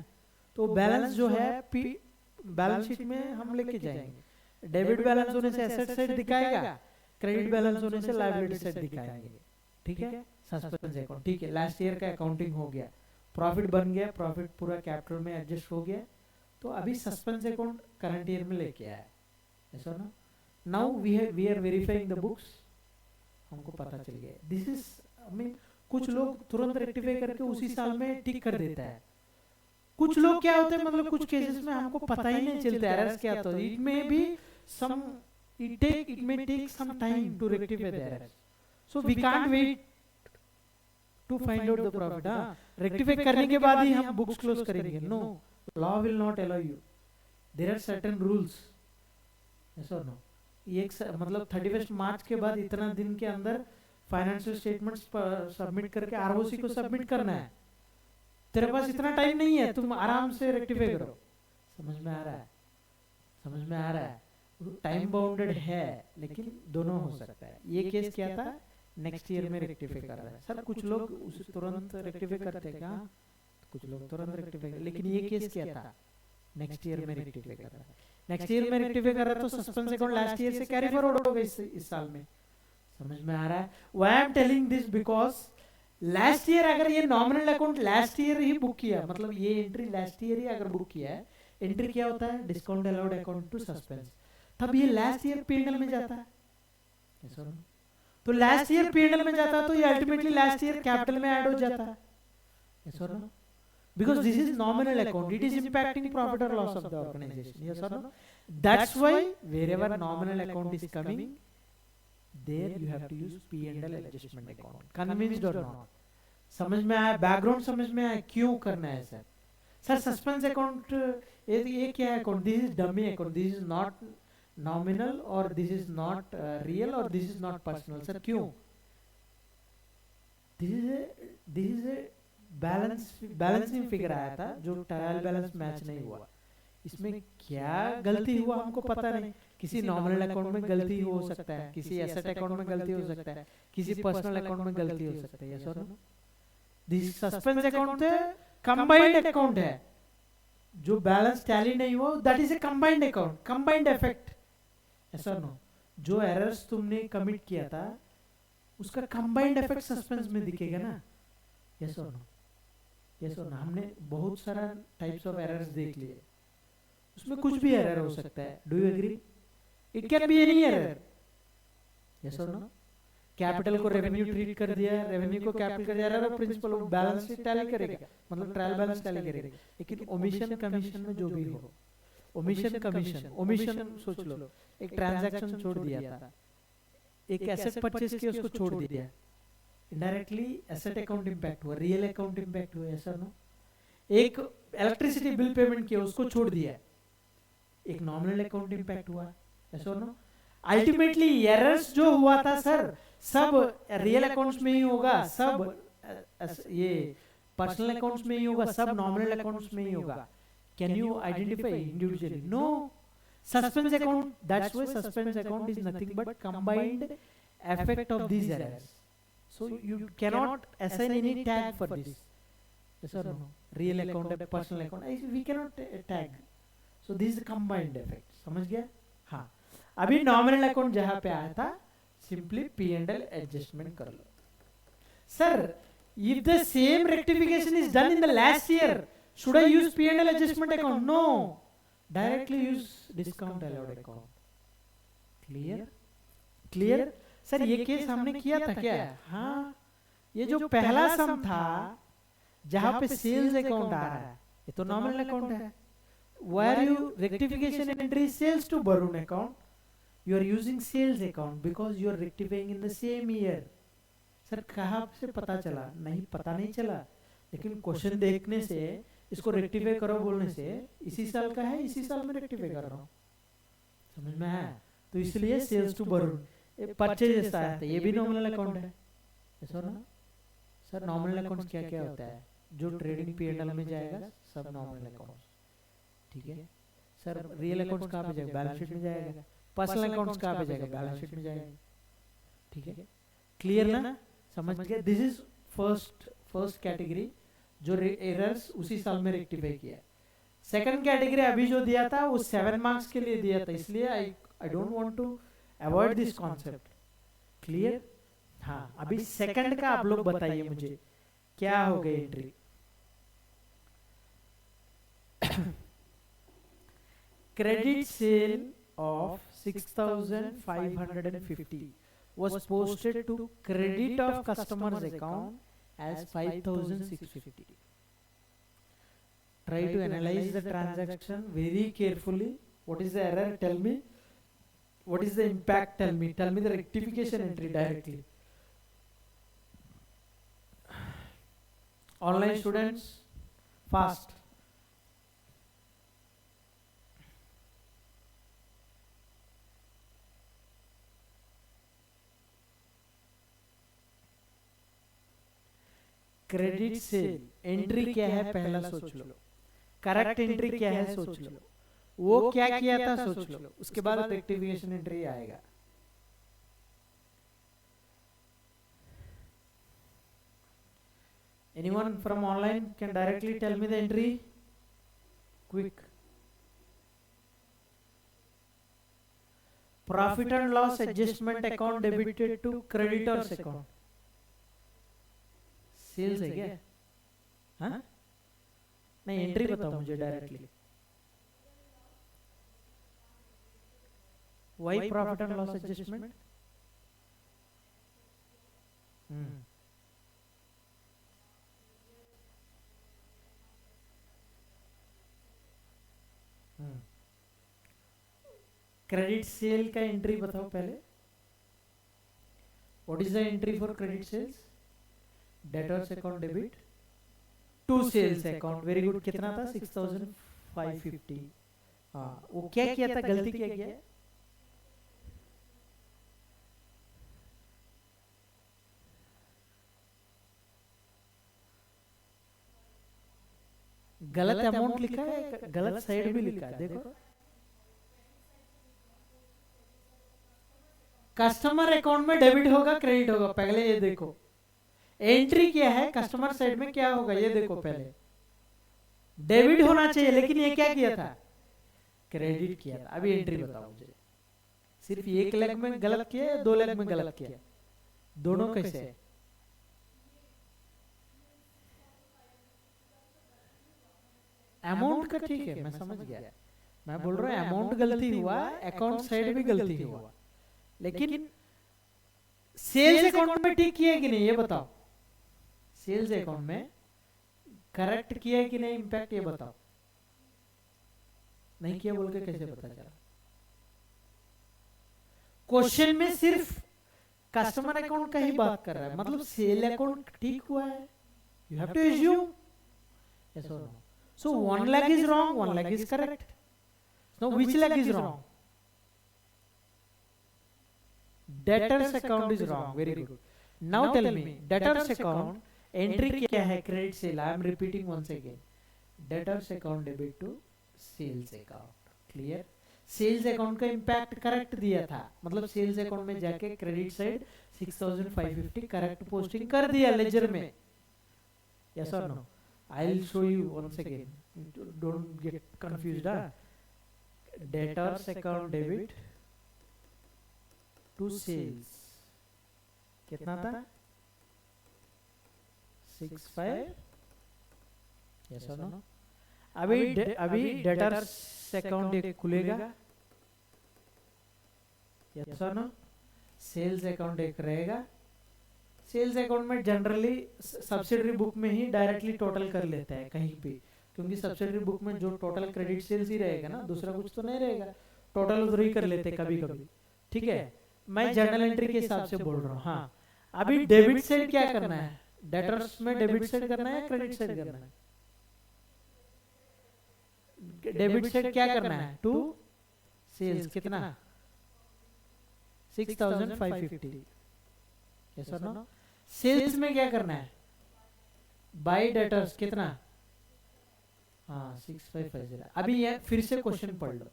तो बैलेंस जो है बैलेंस शीट में हम लेके जाएंगे. डेबिट बैलेंस होने से एसेट साइड दिखाएगा, क्रेडिट बैलेंस होने से लायबिलिटी साइड दिखाएंगे. ठीक है, सस्पेंस अकाउंट. ठीक है, लास्ट ईयर का अकाउंटिंग हो गया, प्रॉफिट बन गया, प्रॉफिट पूरा कैपिटल में एडजस्ट हो गया, तो अभी सस्पेंस अकाउंट करंट ईयर में लेके आया. ऐसा ना, now we are verifying the books, हमको पता चल गया. दिस इज आई मीन, कुछ लोग तुरंत रेक्टिफाई करके उसी साल में टिक कर देता है. कुछ लोग क्या होते हैं, मतलब कुछ केसेस में हमको पता ही नहीं चलता एरर्स क्या, तो इट में भी some it may take some time to rectify the errors, so we can't wait to find out the profit. Rectify करने के बाद ही हम बुक्स क्लोज करेंगे. No, law will not allow you, there are certain rules. ऐसा no, एक मतलब 31 मार्च के बाद इतना दिन के अंदर फाइनेंशियल स्टेटमेंट्स सबमिट करके आरओसी को सबमिट करना है. तेरे पास इतना टाइम नहीं है, तुम आराम से रेक्टिफाई करो. समझ में आ रहा है? समझ में आ रहा है? टाइम बाउंडेड है, लेकिन दोनों हो सकता है. ये केस क्या था, नेक्स्ट ईयर में रेक्टिफाई कर रहा है. सर कुछ लोग उसे तुरंत रेक्टिफाई करते हैं क्या? कुछ लोग तुरंत रेक्टिफाई कर, लेकिन ये केस क्या था, नेक्स्ट ईयर में रेक्टिफाई कर रहा है. नेक्स्ट ईयर में रेक्टिफाई कर रहा है तो सस्पेंस अकाउंट लास्ट ईयर से कैरी फॉरवर्ड होगा इस साल में. समझ में आ रहा है? Why I am telling this, because last year अगर ये नॉमिनल अकाउंट लास्ट ईयर ही बुक किया, मतलब ये एंट्री लास्ट ईयर ही अगर बुक किया है, एंट्री क्या होता है, discount allowed account to suspense, तब ये लास्ट ईयर P&L में जाता है. तो लास्ट ईयर P&L में जाता है तो ये अल्टीमेटली लास्ट ईयर कैपिटल में ऐड हो जाता है. Yes or no? Because this is nominal account, it is impacting profit or loss of the organization. Yes or no? That's why wherever nominal account is coming, there you have to use P&L adjustment account. Convinced or not? समझ में आया? Background समझ में आया क्यों करना है sir? Sir suspense account ये क्या है account? This is dummy account, this is not nominal और दिस इज नॉट रियल और this is not personal. Sir क्यों? दिस इज बैलेंसिंग फिगर आया था जो ट्रायल बैलेंस मैच नहीं हुआ. इसमें क्या गलती हुआ हमको पता नहीं. किसी नॉमिनल अकाउंट में गलती हो सकता है, किसी एसेट अकाउंट में गलती हो सकता है, किसी पर्सनल अकाउंट में गलती हो सकता है. यस और no? This suspense account combined account है, जो बैलेंस टैली नहीं हुआ that is a combined account, combined effect. ऐसा नो, जो एरर्स तुमने कमिट किया था उसका कंबाइंड इफेक्ट सस्पेंस में दिखेगा ना. यस और नो? यस और नो? हमने बहुत सारा टाइप्स ऑफ एरर्स देख लिए, उसमें कुछ भी एरर हो सकता है. Do you agree? It can be any error. Yes और नो? कैपिटल को रेवेन्यू ट्रीट कर दिया, रेवेन्यू को कैपिटल कर दिया, और प्रिंसिपल बैलेंस शीट टैली करेगा, मतलब ट्रायल बैलेंस टैली करेगा. लेकिन ओमिशन कमीशन में जो भी हो, ओमिशन कमीशन, ओमिशन सोच लो, एक ट्रांजैक्शन छोड़ दिया था, एक एसेट परचेज किया उसको छोड़ दिया, इनडायरेक्टली एसेट अकाउंट इंपैक्ट हुआ, रियल अकाउंट इंपैक्ट हुआ. ऐसा नो? एक इलेक्ट्रिसिटी बिल पेमेंट किया उसको छोड़ दिया, एक नॉमिनल अकाउंट इंपैक्ट हुआ. ऐसा नो? अल्टीमेटली एरर्स जो हुआ था सर सब रियल अकाउंट्स में ही होगा, सब ये पर्सनल अकाउंट्स में ही होगा, सब नॉमिनल अकाउंट्स में ही होगा. Can you identify individually? No. Suspense account, that's why suspense account is nothing but combined effect of these errors. So you cannot assign any tag for this. Yes or no? Real account, personal account, we cannot tag. So this is combined effect. समझ गया? हाँ. अभी nominal account जहाँ पे आया था, simply P&L adjustment कर लो. Sir, if the same rectification is done in the last year, should I use P&L adjustment account? No. Directly use discount allowed account. Clear? Clear? Sir ये case हमने किया था क्या? हाँ, ये जो पहला सम था जहां पे सेल्स अकाउंट आ रहा है, ये तो नॉमिनल अकाउंट है. Where you rectification entry sales to Barun account, you are using sales account because you are rectifying in the same year. Sir कहाँ से पता चला? नहीं, पता नहीं चला, लेकिन क्वेश्चन देखने से इसको रेक्टिफाई करो बोलने से इसी साल का है, इसी साल में रेक्टिफाई कर रहा हूँ. समझ में है? तो इसलिए सेल्स टू वरुण परचेज आया था, ये भी नॉमिनल अकाउंट है. ऐसा ना सर, नॉमिनल अकाउंट्स क्या क्या होता है? जो ट्रेडिंग P&L में जाएगा सब नॉमिनल अकाउंट्स. ठीक है सर. रियल अकाउंट्स कहाँ पे जाएगा? बैलेंस शीट में जाएगा. पर्सनल अकाउंट्स कहाँ पे जाएगा? बैलेंस शीट में जाएगा. ठीक है, क्लियर ना? समझ गए? दिस इज फर्स्ट कैटेगरी जो एरर्स उसी साल में रेक्टिफाई किया. सेकंड कैटेगरी अभी जो दिया था वो 7 मार्क्स के लिए दिया था, इसलिए I don't want to avoid this concept. Clear? हाँ, अभी सेकंड का आप लोग बताइए मुझे क्या हो गई entry. Credit sale of 6,550 was posted to credit of customer's account as 5,650. Try to analyze the transaction very carefully. What is the error? Tell me. What is the impact? Tell me. Tell me the rectification entry directly. Online students, fast. Credit sale entry क्या है पहला सोच लो. Correct entry क्या है सोच लो. वो क्या किया था सोच लो. उसके बाद रेक्टिफिकेशन एंट्री आएगा. Anyone from online can directly tell me the entry? Quick. Profit and loss adjustment account debited to creditors account. Sales है क्या? हाँ नहीं, एंट्री बताओ मुझे directly. Why profit and loss adjustment? Credit sale का एंट्री बताओ पहले. What is the entry for credit sales? Debtors account debit to sales account. Very good. कितना था? 6,550. हाँ, वो क्या किया था? गलती क्या किया? गलत अमाउंट लिखा है, गलत साइड भी लिखा है. देखो, कस्टमर अकाउंट में डेबिट होगा क्रेडिट होगा, पहले ये देखो. एंट्री क्या है? कस्टमर साइड में क्या होगा ये देखो. पहले डेबिट होना चाहिए, लेकिन ये क्या किया था? क्रेडिट किया था. अभी एंट्री बताओ मुझे. सिर्फ एक लेग में गलत किया या 2 लेग में गलत किया? दोनों कैसे है? अमाउंट का ठीक है, मैं समझ गया. मैं बोल रहा हूँ अमाउंट गलती हुआ, अकाउंट साइड भी गलती हुआ, लेकिन सेल्स अकाउंट में ठीक किया है कि नहीं ये बताओ. सेल्स अकाउंट में करेक्ट किया है कि नहीं इंपैक्ट ये बताओ. नहीं किया बोल के कैसे पता चला? क्वेश्चन में सिर्फ कस्टमर अकाउंट का ही बात कर रहा है, मतलब सेल अकाउंट ठीक हुआ है. You have to assume. Yes और no. So one leg is wrong, one leg is correct. No, which leg is wrong? Debtors account is wrong. Very good. Now tell me, debtors account entry क्या है? Credit sale. I am repeating once again. Debtors account debit to sales account. Clear? Sales account का impact correct दिया था, मतलब sales account में जाके credit side 6550 correct posting कर दिया लेजर में. यस और no? I will show you once again, don't get confused. Debtors account debit to sales कितना था? 65. यस और नो? अभी डेटर्स अकाउंट एक खुलेगा. यस और नो? सेल्स अकाउंट एक रहेगा. सेल्स अकाउंट में जनरली सब्सिडरी बुक में ही डायरेक्टली टोटल कर लेता है कहीं पे, क्योंकि सब्सिडरी बुक में जो टोटल क्रेडिट सेल्स ही रहेगा ना, दूसरा कुछ तो नहीं रहेगा. टोटल उधर ही कर लेते कभी कभी. ठीक है, मैं जर्नल एंट्री के हिसाब से बोल रहा हूँ. हाँ, अभी डेबिट साइड क्या करना है? डेटर्स में डेबिट साइड करना है, क्रेडिट साइड करना है? डेबिट साइड क्या करना है? टू सेल्स कितना? 6550. यस और नो? सेल्स में क्या करना है? बाय डेटर्स कितना? हाँ 6550. अभी ये फिर से क्वेश्चन पढ़ लो.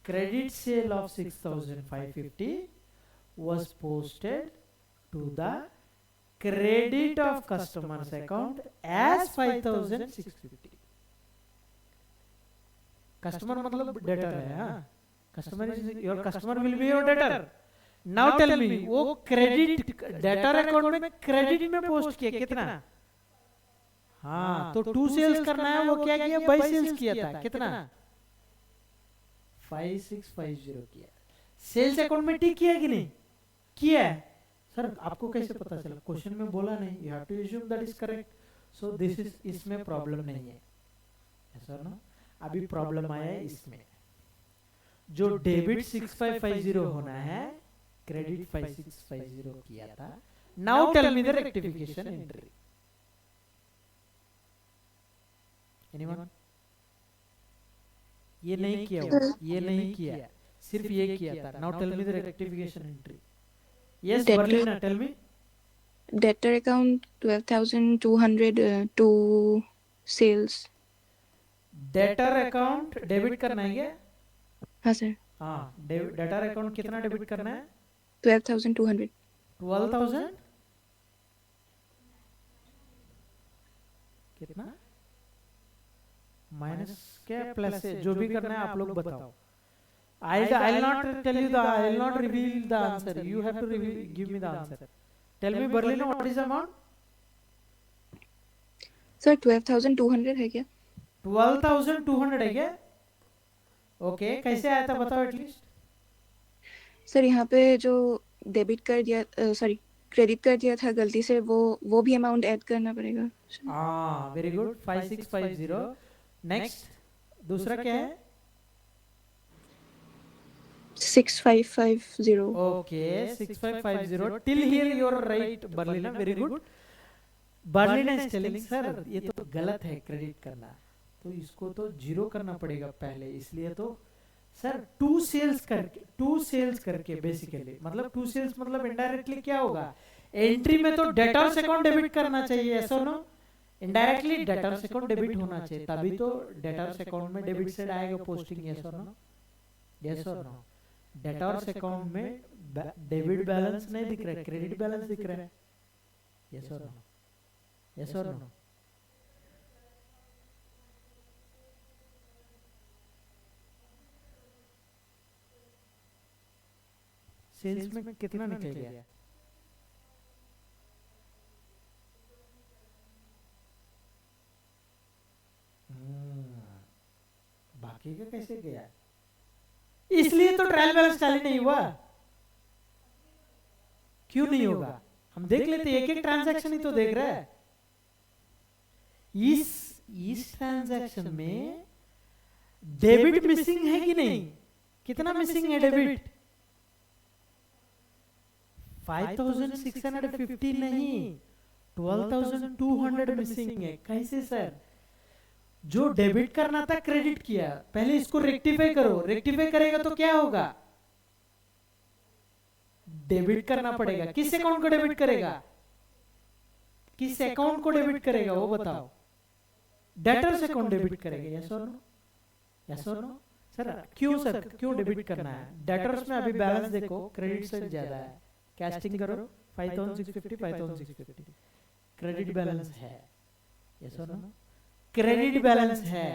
Credit sale of 6550 was posted to the credit of customer's account as 5650. Customer मतलब डेटर है. हाँ, customer is your customer will be your debtor. Now tell me, वो क्रेडिट डेटर अकाउंट में क्रेडिट में पोस्ट किया कितना? हाँ, तो टू सेल्स करना है. वो क्या किया? बाय सेल्स किया था. कितना? 5650 किया. सेल्स अकाउंट में टिक किया कि नहीं किया है? सर आपको कैसे पता चला? क्वेश्चन में बोला नहीं. You have to assume that is correct. So this is, इसमें प्रॉब्लम नहीं है. ऐसा ना? अभी प्रॉब्लम आया है इसमें. जो डेबिट 6550 होना है, क्रेडिट 5650 किया था. Now tell me the rectification entry. Anyone? ये नहीं किया हुआ, ये नहीं किया, सिर्फ ये किया था. Now tell me the rectification entry. Yes Berlina, tell me. Debtor account 12,200 to sales. Debtor account debit करना है क्या? हाँ सर. हाँ, डेटर अकाउंट कितना डेबिट करना है? 12,200. 12,000 कितना? माइनस क्या प्लस है? जो भी करना है आप लोग बताओ. I'll not tell you the, I'll not reveal the answer. You have to reveal, give me the answer. Tell me Berlin, what is the amount? Sir 12,200 है क्या? 12,200 है क्या? ओके, कैसे आया था बताओ एटलीस्ट. सर यहाँ पे जो डेबिट कर दिया, सॉरी क्रेडिट कर दिया था गलती से, वो भी अमाउंट ऐड करना पड़ेगा. हाँ वेरी गुड. 5650. नेक्स्ट दूसरा क्या है? 6550. Okay 6550. Till here you are right Berlina, very good. Berlina is telling sir ये तो गलत है क्रेडिट करना, तो इसको तो जीरो करना पड़ेगा पहले. इसलिए तो सर टू सेल्स करके बेसिकली, मतलब टू सेल्स मतलब इनडायरेक्टली क्या होगा? एंट्री में तो डेटर्स अकाउंट डेबिट करना चाहिए. ऐसा नो? इनडायरेक्टली डेटर्स अकाउंट डेबिट होना चाहिए, तभी तो डेटर्स अकाउंट में डेबिट साइड आएगा पोस्टिंग. यस और नो? यस और नो? डेटर्स अकाउंट में डेबिट बैलेंस नहीं दिख रहा है, क्रेडिट बैलेंस दिख रहा है. यस और नो? यस और नो? सेल्स में कितना निकल गया? बाकी का कैसे गया? इसलिए तो ट्रायल बैलेंस टैली नहीं हुआ. क्यों नहीं होगा? हम देख लेते, एक एक ट्रांजैक्शन ही तो देख रहा है. इस ट्रांजैक्शन में डेबिट मिसिंग है कि नहीं? कितना मिसिंग है डेबिट? 5,650 नहीं, 12,200 मिसिंग है. कैसे सर? जो डेबिट करना था क्रेडिट किया, पहले इसको रेक्टिफाई करो. रेक्टिफाई करेगा तो क्या होगा? डेबिट करना पड़ेगा. किस अकाउंट को डेबिट करेगा? किस अकाउंट को डेबिट करेगा वो बताओ. डेटर्स अकाउंट डेबिट करेगा. यस और नो? यस और नो? सर क्यों डेबिट करना है? डेटर्स में अभी बैलेंस देखो क्रेडिट से ज्यादा है, कैस्टिंग करो 5650 5650 क्रेडिट बैलेंस है, यस और नो? क्रेडिट बैलेंस है,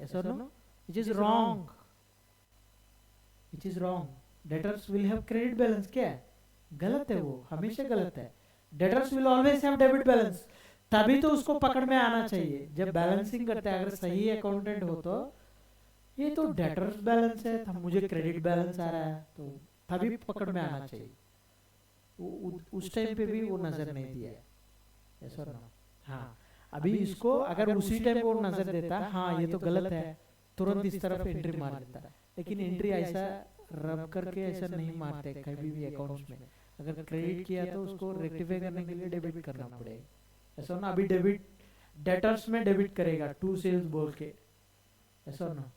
यस और no? Which is wrong, which is wrong. Debtors will have credit balance, क्या है? गलत है, वो हमेशा गलत है। Debtors will always have debit balance, तभी तो उसको पकड़ में आना चाहिए। जब बैलेंसिंग करते हैं, अगर सही अकाउंटेंट हो तो ये तो डेटर्स बैलेंस है, तो मुझे क्रेडिट बैलेंस आ रहा है, तो तभी पकड़ में आना चाहिए। उस टाइम पे भी वो नजर नहीं दिया, यस और नो? हाँ, अभी इसको अगर उसी टाइम वो नजर देता, हाँ ये तो गलत है, तुरंत इस तरफ एंट्री मार देता। लेकिन एंट्री ऐसा रब करके ऐसा नहीं मारते कभी भी अकाउंट्स में। अगर क्रेडिट किया तो उसको रेक्टिफाई करने के लिए डेबिट करना पड़ेगा, ऐसा ना? अभी डेबिट डेटर्स में डेबिट करेगा टू सेल्स बोल के, ऐसा ना?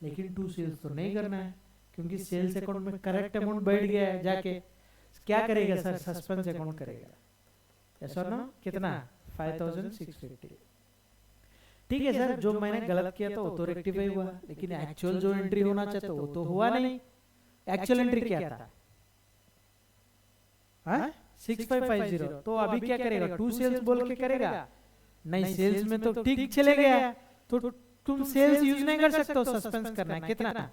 लेकिन टू सेल्स तो नहीं करना है, क्योंकि सेल्स अकाउंट में करेक्ट अमाउंट बैठ गया है, जाके क्या करेगा सर? सस्पेंस अकाउंट करेगा, ऐसा ना? कितना? 5650। ठीक है सर, जो मैंने गलत किया था वो तो रेक्टिफाई हुआ, लेकिन एक्चुअल जो एंट्री होना चाहता वो तो हुआ नहीं। एक्चुअल एंट्री क्या था? 6550। तो अभी क्या करेगा? टू सेल्स बोल के करेगा? नहीं, सेल्स में तो ठीक चले गया, तो तुम सेल्स यूज नहीं कर सकते हो, सस्पेंस करना है। कितना?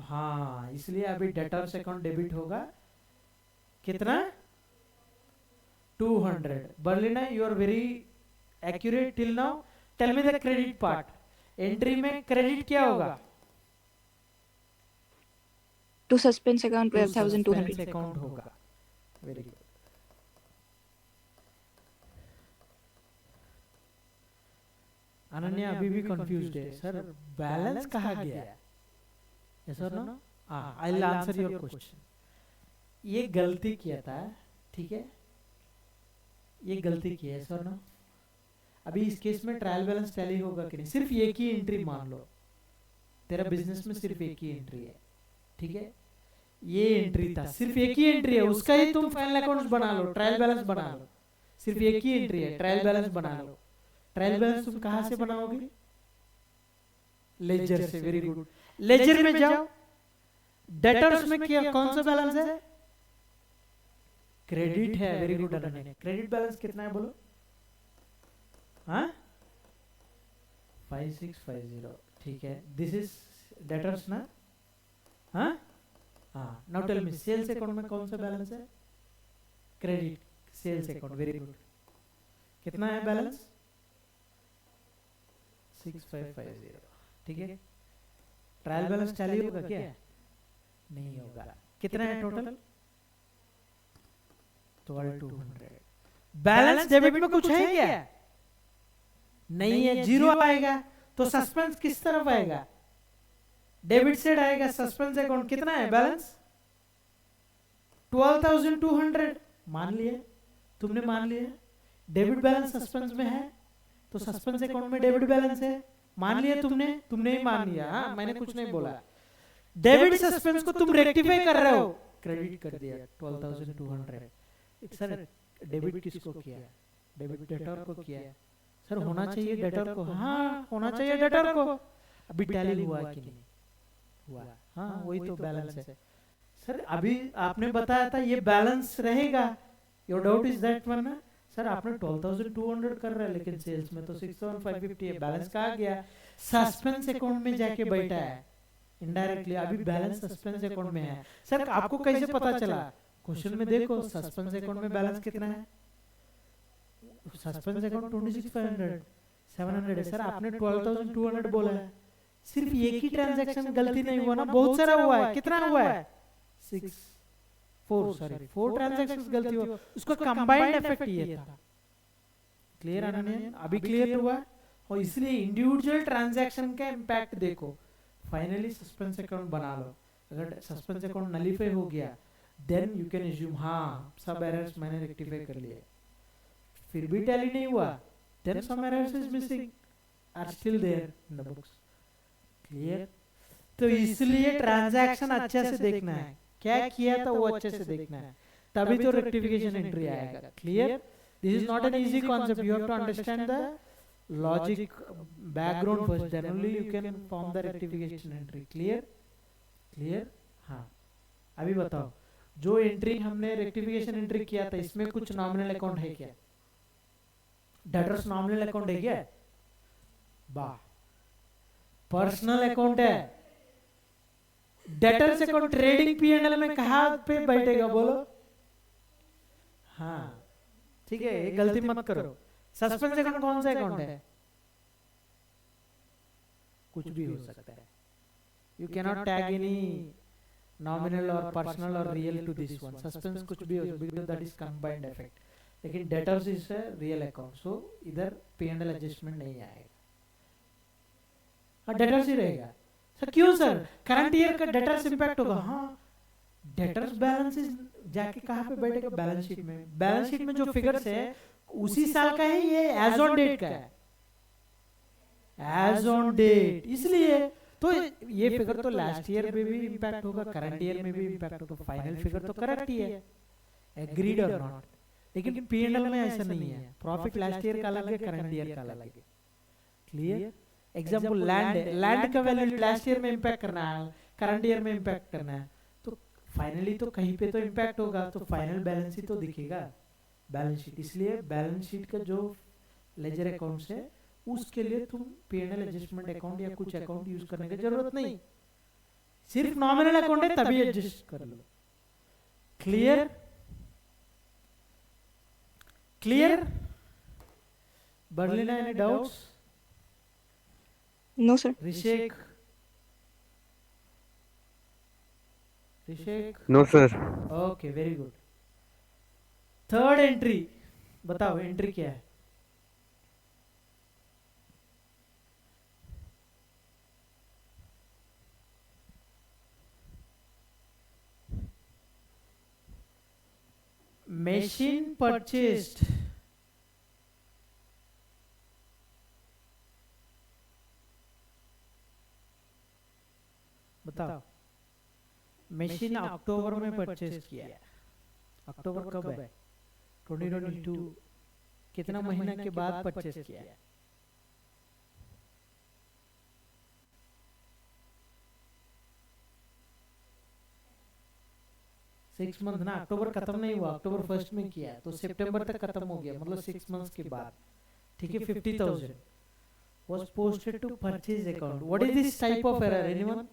हाँ, इसलिए अभी डेटर्स अकाउंट डेबिट होगा। कितना? 200। Berlina, you are very accurate till now. Tell me the credit part. Entry में क्रेडिट क्या होगा? टू सस्पेंस अकाउंट 12,200 अकाउंट होगा। Very good. अनन्या अभी भी कंफ्यूज्ड है, सर बैलेंस कहाँ गया? यस और no? I will answer your question. ये गलती किया था, ठीक है, ये गलती की है, यस और नो? अभी इस केस में ट्रायल बैलेंस टैली होगा कि नहीं? सिर्फ एक ही एंट्री मान लो, तेरा बिजनेस में सिर्फ एक ही एंट्री है, ठीक है? ये एंट्री था, सिर्फ एक ही एंट्री है, उसका ही तुम फाइनल अकाउंट्स बना लो, ट्रायल बैलेंस बना लो। सिर्फ एक ही एंट्री है, ट्रायल बैलेंस बना लो। ट्रायल बैलेंस तुम कहां से बनाओगे? लेजर से। वेरी गुड, लेजर में जाओ। डेटर्स में क्या, कौन सा बैलेंस है? क्रेडिट है। Very good Ananya. Credit balance कितना है बोलो? हाँ, 5650, ठीक है। दिस इज डेटर्स ना? हाँ हाँ। Now tell me, sales account में कौन सा बैलेंस है? Credit sales account. Very good. कितना है बैलेंस? 6550, ठीक है। ट्रायल बैलेंस टैली होगा क्या? नहीं होगा। कितना है टोटल? 12,200। बैलेंस डेबिट में कुछ है क्या? नहीं है, जीरो आएगा। तो सस्पेंस किस तरफ आएगा? डेबिट साइड आएगा। सस्पेंस अकाउंट कितना है बैलेंस? 12,200। मान लिया, तुमने मान लिया डेबिट बैलेंस सस्पेंस में है, तो सस्पेंस अकाउंट में डेबिट बैलेंस है। मान लिया तुमने ही मान लिया। हाँ, मैंने कुछ नहीं बोला। डेबिट सस्पेंस को तुम रेक्टिफाई कर रहे हो, क्रेडिट कर दिया 12,200। सर डेबिट किसको किया? डेबिट डेटर को किया। सर होना चाहिए डेटर को। हाँ, होना चाहिए डेटर को। अभी टैली हुआ कि नहीं हुआ? हाँ, वही तो बैलेंस है। सर अभी आपने बताया था ये बैलेंस रहेगा। Your doubt is that one ना? सर आपने 12,200 कर रहा है, लेकिन सेल्स में तो 6,550 है। बैलेंस कहाँ गया? सस्पेंस अकाउंट में जाके बैठा है इनडायरेक्टली। अभी बैलेंस सस्पेंस अकाउंट में है। सर आपको कैसे पता चला? क्वेश्चन में देखो, सस्पेंस अकाउंट में बैलेंस कितना है? सस्पेंस अकाउंट 26,500 700 है। सर आपने 12,200 बोला है। सिर्फ एक ही ट्रांजैक्शन गलती नहीं हुआ ना, बहुत सारा हुआ है। कितना हुआ है? 4 ट्रांजैक्शंस गलती हुआ, उसका कंबाइंड इफेक्ट ये था। क्लियर अनन्या? अभी क्लियर हुआ? और इसलिए इंडिविजुअल ट्रांजैक्शन का इंपैक्ट देखो। फाइनली सस्पेंस अकाउंट बना लो। अगर सस्पेंस अकाउंट नलीफाई हो गया, देन यू कैन अज्यूम हाँ सब एरर्स मैंने रेक्टिफाई कर लिए। फिर भी टैली नहीं हुआ, then some errors is missing are still there in the books. Clear? तो इसलिए ट्रांजैक्शन अच्छे से देखना है, क्या किया था वो अच्छे से देखना है, तभी तो रेक्टिफिकेशन एंट्री आएगा। Clear? This is not an easy concept, you have to understand the logic background first, then only you can form the rectification entry. Clear? हाँ, अभी बताओ, जो एंट्री हमने रेक्टिफिकेशन एंट्री किया था इसमें कुछ नॉमिनल अकाउंट है क्या? डेटर्स नॉमिनल अकाउंट है क्या? वाह, पर्सनल अकाउंट है। डेटर्स अकाउंट ट्रेडिंग पीएनएल में कहाँ पे बैठेगा बोलो? हाँ ठीक है, ये गलती मत करो। सस्पेंस अकाउंट कौन सा अकाउंट है? कुछ भी हो सकता है। You cannot tag any nominal और पर्सनल और real to this one. Suspense कुछ भी हो, because that is combined effect. लेकिन debtors is a real account, so इधर पीएनएल एडजस्टमेंट नहीं आएगा। हाँ, डेटर्स ही रहेगा। सर क्यों सर? करंट ईयर का डेटर्स इंपैक्ट होगा। हाँ, डेटर्स बैलेंस जाके कहाँ पे बैठेगा? बैलेंस शीट में। बैलेंस शीट में जो फिगर्स है उसी साल का है, ये एज ऑन डेट का है, एज ऑन डेट। इसलिए तो ये फिगर तो लास्ट ईयर में भी इंपैक्ट होगा, करंट ईयर में भी इंपैक्ट होगा। फाइनल फिगर तो करेक्ट ही है, एग्रीड और नॉट। लेकिन पीएनएल में ऐसा नहीं है। प्रॉफिट लास्ट ईयर का अलग है, करंट ईयर का अलग है। क्लियर? एग्जाम्पल लैंड है, लैंड का वैल्यू लास्ट ईयर में इंपैक्ट करना है, करंट ईयर में इंपैक्ट करना है, तो फाइनली तो कहीं पे तो इंपैक्ट होगा, तो फाइनल बैलेंस ही तो दिखेगा बैलेंस शीट। इसलिए बैलेंस शीट का जो लेजर अकाउंट्स है उसके लिए तुम पीएनएल एडजस्टमेंट अकाउंट या कुछ अकाउंट यूज करने की जरूरत नहीं, सिर्फ नॉमिनल अकाउंट है तभी एडजस्ट कर लो। Clear? Berlina, any doubts? No, sir. Rishik? No sir. Okay, very good. Third entry बताओ, एंट्री क्या है? machine purchased, बताओ। मशीन अक्टूबर में परचेज किया है। अक्टूबर कब है? 2022। कितना महीना के बाद परचेज किया है? सिक्स मंथ ना, अक्टूबर खत्म नहीं हुआ, अक्टूबर फर्स्ट में किया, तो सितंबर तक खत्म हो गया, मतलब 6 मंथ्स के बाद। ठीक है, 50,000 was posted to purchase account. What is this type of error? Anyone?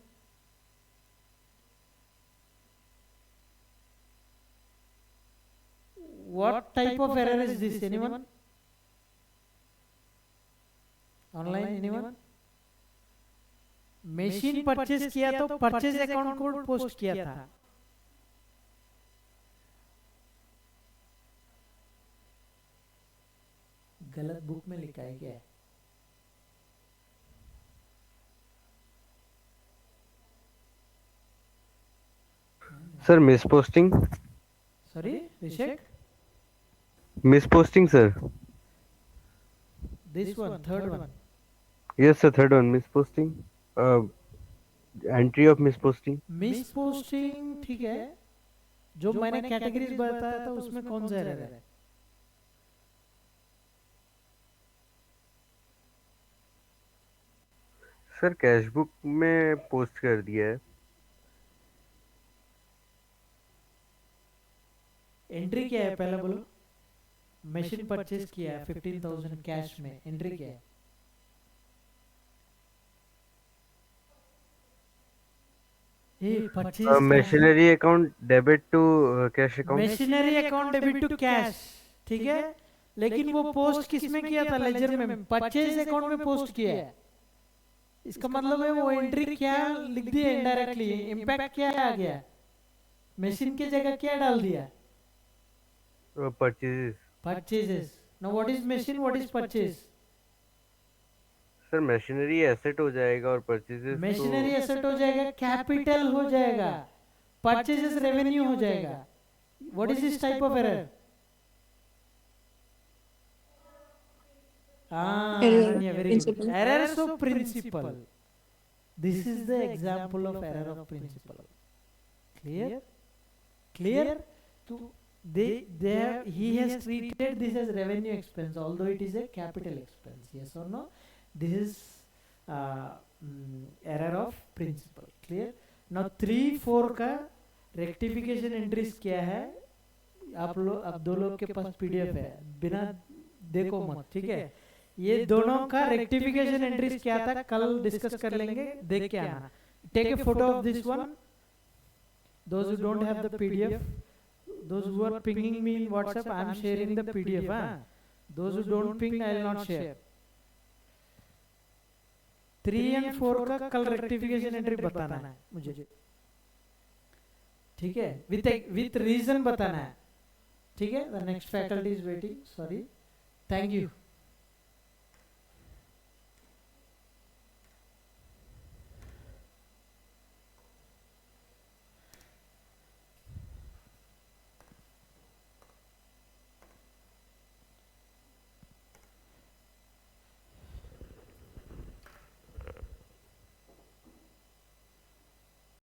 What type of error is this? Anyone? Online? Anyone? Machine purchase किया तो परचेज अकाउंट कोड पोस्ट किया था। गलत बुक में लिखा है क्या? Sir miss posting. Sorry Rishik? Miss posting sir. This one, third one. Yes sir, third one miss posting. Entry of miss posting. Miss posting ठीक है, जो मैंने कैटेगरीज बताया था उसमें कौन सा एरर है? सर कैश बुक में पोस्ट कर दिया है। एंट्री क्या है पहले बोलो? मशीन परचेज किया है 15,000 कैश में, एंट्री क्या है? Machinery account debit to cash account. Machinery account debit to cash, ठीक है, लेकिन वो पोस्ट किस में किया था? लेजर में, परचेज अकाउंट में पोस्ट किया है। इसका मतलब है वो एंट्री क्या लिख दिया इनडायरेक्टली, इंपैक्ट क्या आ गया? मशीन की जगह क्या डाल दिया? Purchases. Now what is machine, what is purchase? Sir machinery asset हो जाएगा और परचेजेस मशीनरी एसेट हो जाएगा, कैपिटल हो जाएगा, परचेजेस रेवेन्यू हो जाएगा। What is this type of error? Errors of principle. This is the example of error of principle. Clear? तो they have, he has treated this as revenue expense, although it is a capital expense. Yes or no? This is error of principle. Clear? Now 3-4 का rectification entries क्या है, आप दो लोग के पास PDF है, बिना देखो मत, ठीक है? ये दोनों का रेक्टिफिकेशन एंट्रीज क्या था कल डिस्कस कर लेंगे, देख के आना. Take a photo of this one. Those who don't have the PDF, those who are pinging me in WhatsApp, I am sharing the PDF. Those who don't ping, I will not share. 3 and 4 का कल rectification entry बताना है मुझे, ठीक है? With reason बताना है, ठीक है? The next faculty is waiting. Sorry. Thank you.